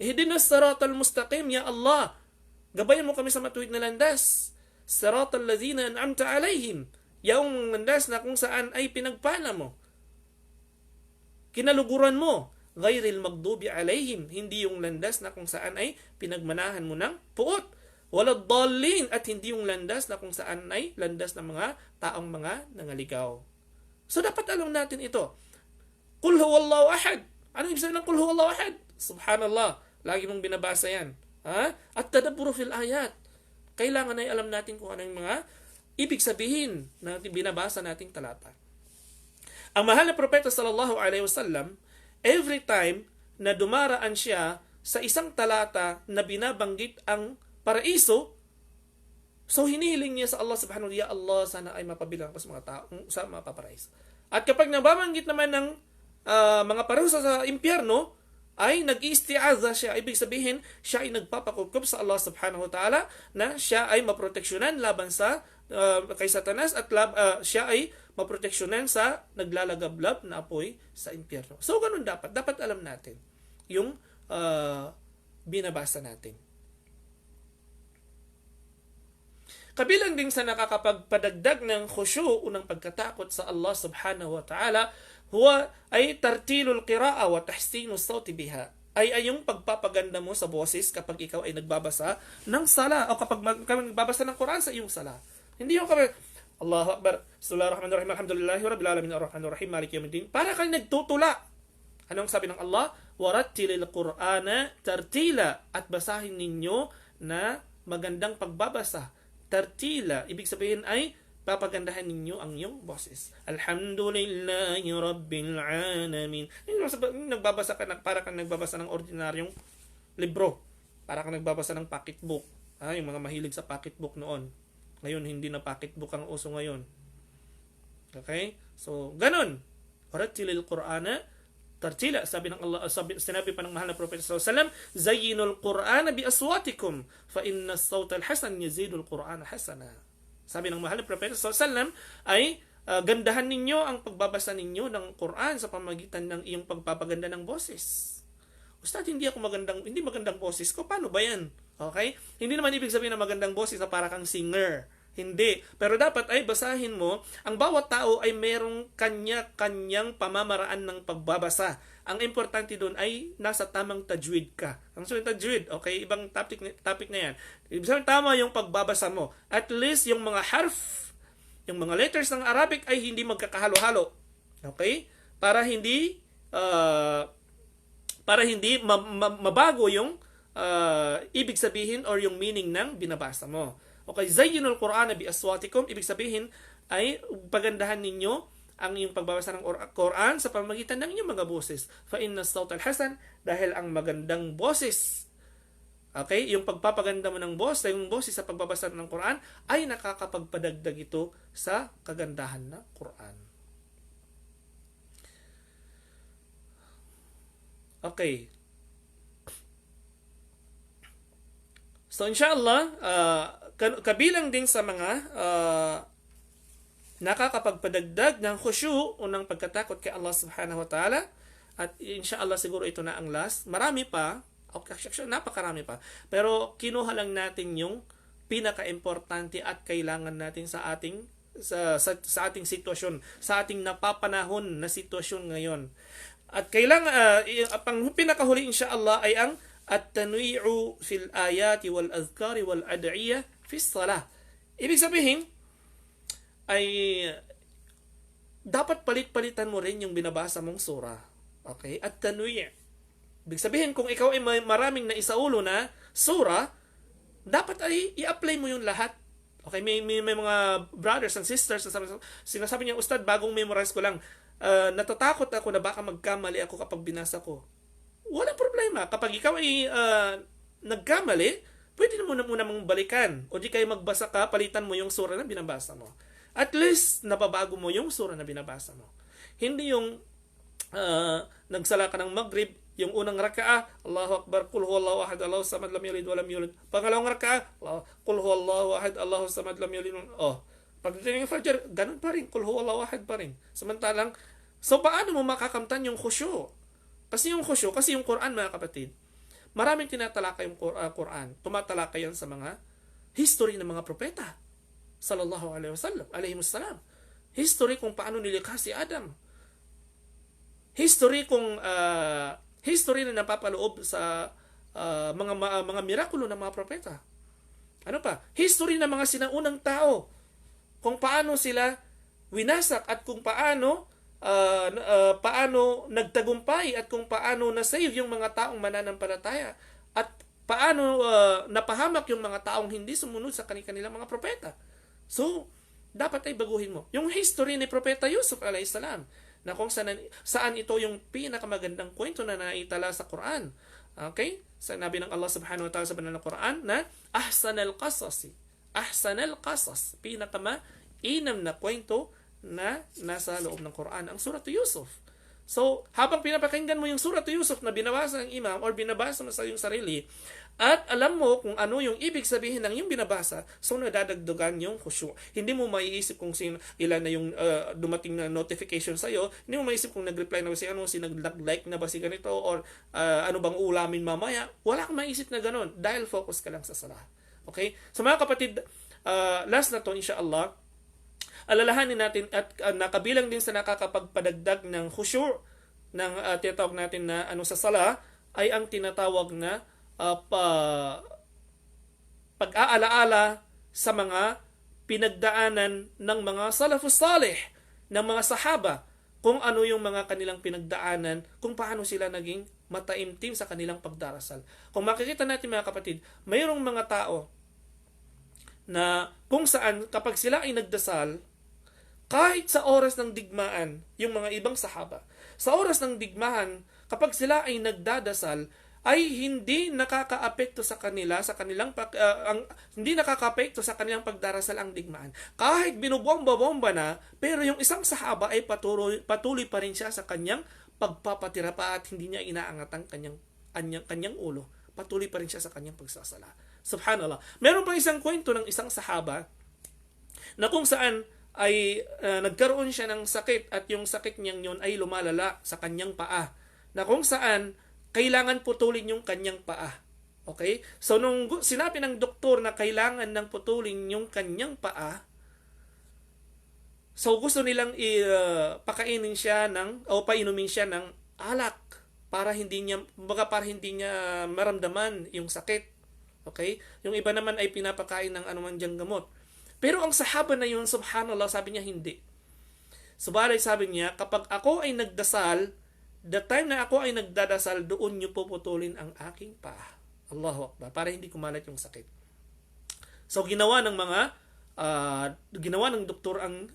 Ihdinas siratal mustaqim, ya Allah. Gabayan mo kami sa matuwid na landas. Siratal ladzina an'amta alaihim. Yung landas na kung saan ay pinagpala mo. Kinaluguran mo. Ghayril maghdubi alaihim. Hindi yung landas na kung saan ay pinagmanahan mo ng puot. Walad dallin, at hindi yung landas na kung saan ay landas ng mga taong mga nangaligaw. So dapat alam natin ito. Qul huwallahu ahad. Ano ibig sabihin ng Qul huwallahu ahad? Subhanallah. Lagi mong binabasa yan. At tadabburu fil ayat. Kailangan ay alam natin kung ano yung mga ibig sabihin na binabasa nating talata. Ang mahal na propeta sallallahu alaihi wasallam, every time na dumaraan siya sa isang talata na binabanggit ang paraiso, so hinihiling niya sa Allah subhanahu wa ta'ala, ya Allah, sana ay mapabilang ko sa mga taong sa mga paparaiso. At kapag nababanggit naman ng mga parusa sa impyerno, ay nag-isti'adha siya. Ibig sabihin, siya ay nagpapakupkup sa Allah subhanahu wa ta'ala na siya ay maproteksyonan laban sa kay Satanas at siya ay maproteksyonan sa naglalagablab na apoy sa impyerno. So, ganun dapat. Dapat alam natin yung binabasa natin. Kabilang din sa nakakapagpadagdag ng khusyu' o ng pagkatakot sa Allah subhanahu wa ta'ala, huwa ay tartilul qira'a wa tahsinus sawti biha. Ay yung pagpapaganda mo sa boses kapag ikaw ay nagbabasa ng sala o kapag nagbabasa ng Quran sa iyong sala. Hindi yung kapag Allahu Akbar, Bismillahirrahmanirrahim, Alhamdulillahi Rabbil Alamin, Ar-Rahmanir Rahim, Maliki Yawmiddin. Para kang nagtutula. Anong sabi ng Allah? Warattilil Qur'ana tartila, at basahin ninyo na magandang pagbabasa. Tartila, ibig sabihin ay papagandahan ninyo ang iyong boses. Alhamdulillahi Rabbil Alamin. Nagbabasa ka para kang nagbabasa ng ordinaryong libro. Para kang nagbabasa ng pocketbook. Yung mga mahilig sa pocketbook noon. Ngayon, hindi na pocketbook ang uso ngayon. Okay? So, ganun. Warattilil Qur'ana tartila. Sabi ng Allah, sinabi pa ng mahal na propeta sallallahu alaihi wasallam, zayyinul Qur'ana bi aswatikum fa inna as-sawta al-hasan yazidul Qur'ana hasana. Sabi ng mahal na propeta sallallahu alaihi wasallam ay gandahan ninyo ang pagbabasa ninyo ng Quran sa pamamagitan ng iyong pagpapaganda ng boses. Ustad, hindi magandang boses ko. Paano ba yan? Okay? Hindi naman ibig sabihin na magandang boses na para kang singer. Hindi. Pero dapat ay basahin mo, ang bawat tao ay merong kanya-kanyang pamamaraan ng pagbabasa. Ang importante doon ay nasa tamang tajwid ka. Ang sabi tajwid, okay, ibang topic na yan. Ibig sabihin, tama yung pagbabasa mo. At least yung mga harf, yung mga letters ng Arabic ay hindi magkakahalo-halo. Okay? Para hindi mabago yung ibig sabihin or yung meaning ng binabasa mo. Okay, zayyinul Qur'ana bi aswatikum, ibig sabihin ay pagandahan ninyo ang iyong pagbabasa ng Quran sa pamamagitan ng inyong mga boses. Fa inna as-sawta al-hasan, dahil ang magandang boses, okay, yung pagpapaganda mo ng yung boses sa pagbabasa ng Quran ay nakakapagpadagdag ito sa kagandahan ng Quran. Okay. So inshallah, kabilang din sa mga nakakapagpadagdag ng khusyu o ng pagkatakot kay Allah subhanahu wa ta'ala. At inshallah siguro ito na ang last. Marami pa. Actually, napakarami pa. Pero kinuha lang natin yung pinaka-importante at kailangan natin sa ating sa ating sitwasyon, sa ating napapanahon na sitwasyon ngayon. At kailangan pang pinakahuli inshallah ay ang at-tanwi'u fil ayati wal azkari wal ad'iyah fi shalah. Ibig sabihin ay dapat palit-palitan mo rin yung binabasa mong surah. Okay? At-tanwi'. Ibig sabihin kung ikaw ay may maraming naisaulo na surah, dapat ay i-apply mo yung lahat. Okay, may mga brothers and sisters na sinasabi niya, Ustad, bagong memorize ko lang, natatakot ako na baka magkamali ako kapag binasa ko. Walang problema. Kapag ikaw ay nagkamali, pwede na muna mong balikan. O di kayo magbasa ka, palitan mo yung surah na binabasa mo. At least, nababago mo yung surah na binabasa mo. Hindi yung nagsala ka ng Maghrib, yung unang raka'a, Allahu Akbar, Qul huwallahu ahad, Allahu samad, lam yalid walam yulad. Pangalawang raka'a, Qul huwallahu ahad, Allahu samad, lam yalid. Pagdating ng Fajr, ganun pa rin, Qul huwallahu ahad pa rin. Samantalang, so paano mo makakamtan yung khusyu? Kasi yung Quran, mga kapatid, maraming tinatalakay yung Quran. Tumatalakay yan sa mga history ng mga propeta. Sallallahu alaihi wasallam, alaihimussalam. History kung paano nilikha si Adam. History na napapaloob sa mga mirakulo ng mga propeta. Ano pa? History ng mga sinaunang tao. Kung paano sila winasak at kung paano nagtagumpay at kung paano na-save yung mga taong mananampalataya at paano napahamak yung mga taong hindi sumunod sa kanilang mga propeta. So, dapat ay baguhin mo. Yung history ni Propeta Yusuf alayhis salam, na kung saan ito yung pinakamagandang kwento na naitala sa Quran. Okay? Sinabi ng Allah subhanahu wa ta'ala sa banal na Quran na ahsanal qasas. Pinakamainam na kwento na nasa loob ng Quran, ang Surah Yusuf. So, habang pinapakinggan mo yung Surah Yusuf na binabasa ng imam or binabasa mo sa iyong sarili, at alam mo kung ano yung ibig sabihin ng yung binabasa, so nadadagdagan yung khusyu. Hindi mo maiisip kung ilan na yung dumating na notification sa'yo, hindi mo maiisip kung nag-reply na ba si nag-like na ba si ganito, or ano bang ulamin mamaya. Wala kang maiisip na ganun, dahil focus ka lang sa salah. Okay? So mga kapatid, last na to inshallah, alalahanin natin at nakabilang din sa nakakapagpadagdag ng khusyu ng tinatawag natin na sa sala ay ang tinatawag na pag-aalaala sa mga pinagdaanan ng mga salafus salih, ng mga sahaba, kung ano yung mga kanilang pinagdaanan, kung paano sila naging mataimtim sa kanilang pagdarasal. Kung makikita natin mga kapatid, mayroong mga tao na kung saan kapag sila ay nagdasal, kahit sa oras ng digmaan, yung mga ibang sahaba, sa oras ng digmaan, kapag sila ay nagdadasal, ay hindi nakakaapekto sa kanila, hindi nakakaapekto sa kanilang pagdarasal ang digmaan. Kahit binubomba-bomba na, pero yung isang sahaba ay patuloy pa rin siya sa kanyang pagpapatira pa at hindi niya inaangat ang kanyang ulo. Patuloy pa rin siya sa kanyang pagsasala. Subhanallah. Meron pa isang kwento ng isang sahaba na kung saan ay nagkaroon siya ng sakit at yung sakit niyang yun ay lumalala sa kanyang paa. Na kung saan kailangan putulin yung kanyang paa. Okay? So nung sinabi ng doktor na kailangan nang putulin yung kanyang paa, so gusto nilang painumin siya ng alak para hindi niya maramdaman yung sakit. Okay? Yung iba naman ay pinapakain ng anuman diyang gamot. Pero ang sahaba na yun, subhanallah, sabi niya hindi. Subalit sabi niya, kapag ako ay nagdasal, the time na ako ay nagdadasal, doon niyo puputulin ang aking paa. Allahu Akbar, para hindi kumalat yung sakit. So ginawa ng doktor ang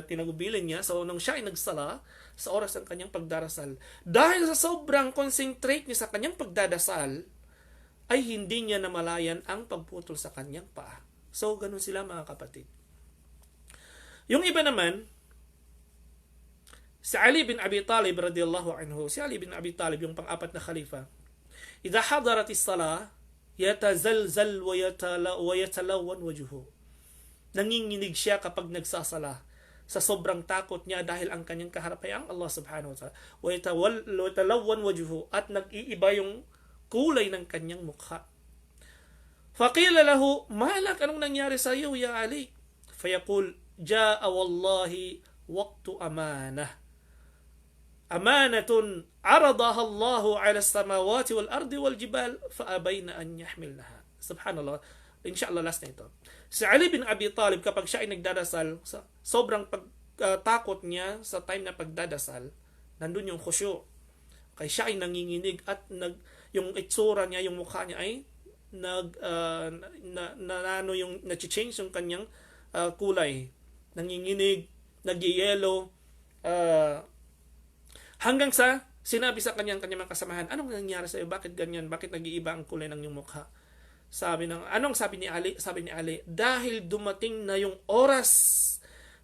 tinagubilin niya. So nung siya ay nagsala sa oras ng kanyang pagdarasal, dahil sa sobrang concentrate niya sa kanyang pagdadasal, ay hindi niya namalayan ang pagputol sa kanyang paa. So ganun sila mga kapatid. Yung iba naman, si Ali bin Abi Talib radiyallahu anhu, si Ali bin Abi Talib yung pang-apat na khalifa, idha hadaratis salah, yatazalzal wa yatalawan wajhuhu. Nanginginig siya kapag nagsasala sa sobrang takot niya dahil ang kanyang kaharap ay ang Allah subhanahu wa ta'ala. Wa yatalawan wajhuhu, at nag-iiba yung kulay ng kanyang mukha. Faqila lahu, malak, anong nangyari sa iyo ya Ali? Fayaqul, jaa wallahi waqtu amanah. Amanatun aradaha Allahu ala samawati wal ardi wal jibal faabayna an yahmilnaha. Subhanallah. Inshallah last na ito. Si Ali bin Abi Talib, kapag siya ay nagdadasal, sobrang takot niya sa time na pagdadasal, nandun yung khusyu. Kaya siya ay nanginginig at yung itsura niya, yung mukha niya ay na-change yung kanyang kulay. Nanginginig, nag-yellow, hanggang sa sinabi sa kanyang mga kasamahan, anong nangyari sa iyo? Bakit ganyan? Bakit nag-iiba ang kulay ng iyong mukha? Anong sabi ni Ali? Sabi ni Ali, dahil dumating na yung oras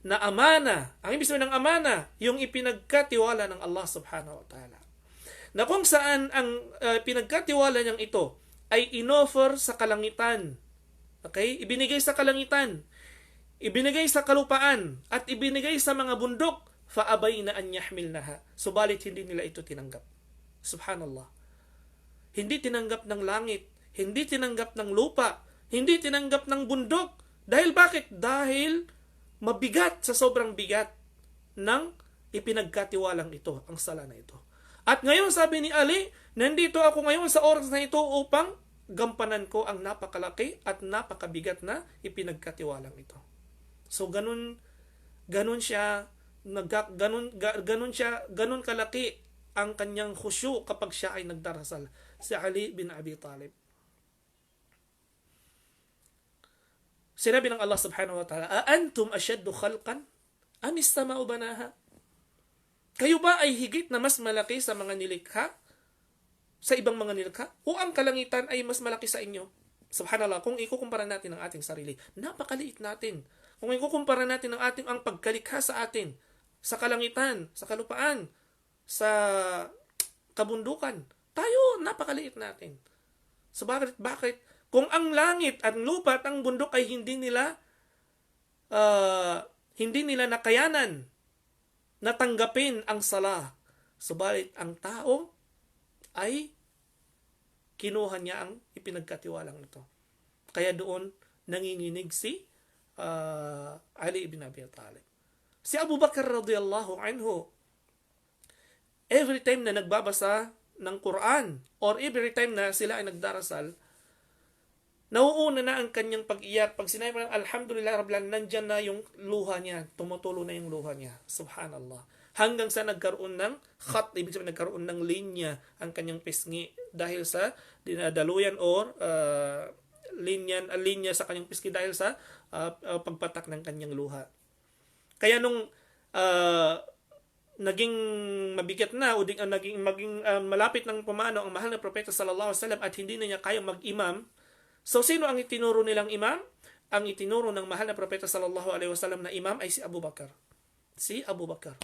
na amana. Ang ibig sabihin ng amana, yung ipinagkatiwala ng Allah subhanahu wa ta'ala. Na kung saan ang pinagkatiwala niyang ito ay inoffer sa kalangitan. Okay? Ibinigay sa kalangitan. Ibinigay sa kalupaan. At ibinigay sa mga bundok. Faabayna an yahmilnaha. Subalit hindi nila ito tinanggap. Subhanallah. Hindi tinanggap ng langit. Hindi tinanggap ng lupa. Hindi tinanggap ng bundok. Dahil bakit? Dahil mabigat, sa sobrang bigat ng ipinagkatiwalang ito, ang sala na ito. At ngayon sabi ni Ali, nandito ako ngayon sa oras na ito upang gampanan ko ang napakalaki at napakabigat na ipinagkatiwalang ito. So ganun siya ganun kalaki ang kanyang khusyu kapag siya ay nagdarasal, si Ali bin Abi Talib. Sinabi ng Allah subhanahu wa ta'ala, "Aantum ashaddu khalqan am as-sama'u banaha?" Kayo ba ay higit na mas malaki sa mga nilikha? Sa ibang mga nilikha? O ang kalangitan ay mas malaki sa inyo? Subhanallah, kung ikukumpara natin ang ating sarili, napakaliit natin. Kung ikukumpara natin ang pagkalikha sa atin, sa kalangitan, sa kalupaan, sa kabundukan, tayo napakaliit natin. So bakit? Kung ang langit at lupa at ang bundok ay hindi nila nakayanan na tanggapin ang sala, subalit ang tao ay kinuha niya ang ipinagkatiwalang ito. Kaya doon nanginginig si Ali ibn Abi Talib. Si Abu Bakar radiyallahu anhu, every time na nagbabasa ng Quran or every time na sila ay nagdarasal, nauuna na ang kanyang pag-iyak. Pag sinabi ng alhamdulillah rabbil alamin, nandyan na yung luha niya, tumutulo na yung luha niya. Subhanallah. Hanggang sa nagkaroon ng khat, ibig sabihin nagkaroon ng linya ang kanyang pisngi dahil sa dinadaluyan or linya sa kanyang pisngi dahil sa pagpatak ng kanyang luha. Kaya nung naging mabigat na o naging malapit ng pumanaw ang mahal na propeta sallallahu alaihi wasallam at hindi na niya kayang mag-imam, so sino ang itinuro nilang imam? Ang itinuro ng mahal na propeta sallallahu alaihi wasallam na imam ay si Abu Bakar. Si Abu Bakar.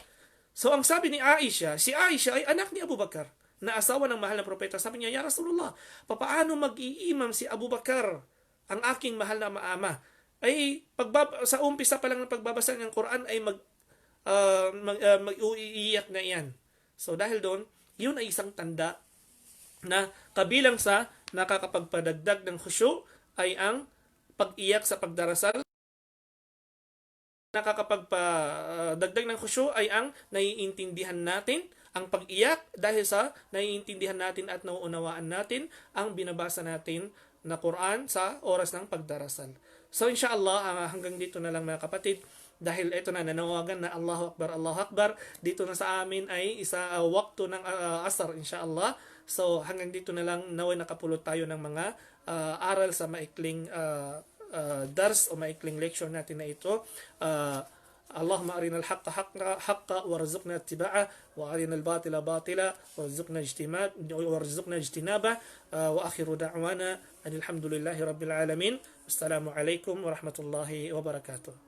So ang sabi ni Aisha, si Aisha ay anak ni Abu Bakar, na asawa ng mahal na propeta. Sabi niya, "Ya Rasulullah, papaano mag-iimam si Abu Bakar, ang aking mahal na ama?" Ay sa umpisa pa lang ng pagbabasa ng Quran ay mag-uiiyak na iyan. So dahil doon, yun ay isang tanda na kabilang sa nakakapagpadagdag ng khusyu ay ang pag-iyak sa pagdarasal. Nakakapagpadagdag ng khusyu ay ang naiintindihan natin ang pag-iyak dahil sa naiintindihan natin at nauunawaan natin ang binabasa natin na Quran sa oras ng pagdarasal. So inshallah, hanggang dito na lang mga kapatid, dahil ito na nanawagan na Allahu Akbar, Allahu Akbar, dito na sa amin ay waktu ng asar inshallah. So hanggang dito na lang, naway nakapulot tayo ng mga aral sa maikling dars o maikling lecture natin na ito. اللهم أرنا الحق حقا وارزقنا اتباعه وأرنا الباطل باطلا وارزقنا اجتنابه وآخر دعوانا أن الحمد لله رب العالمين. السلام عليكم ورحمة الله وبركاته.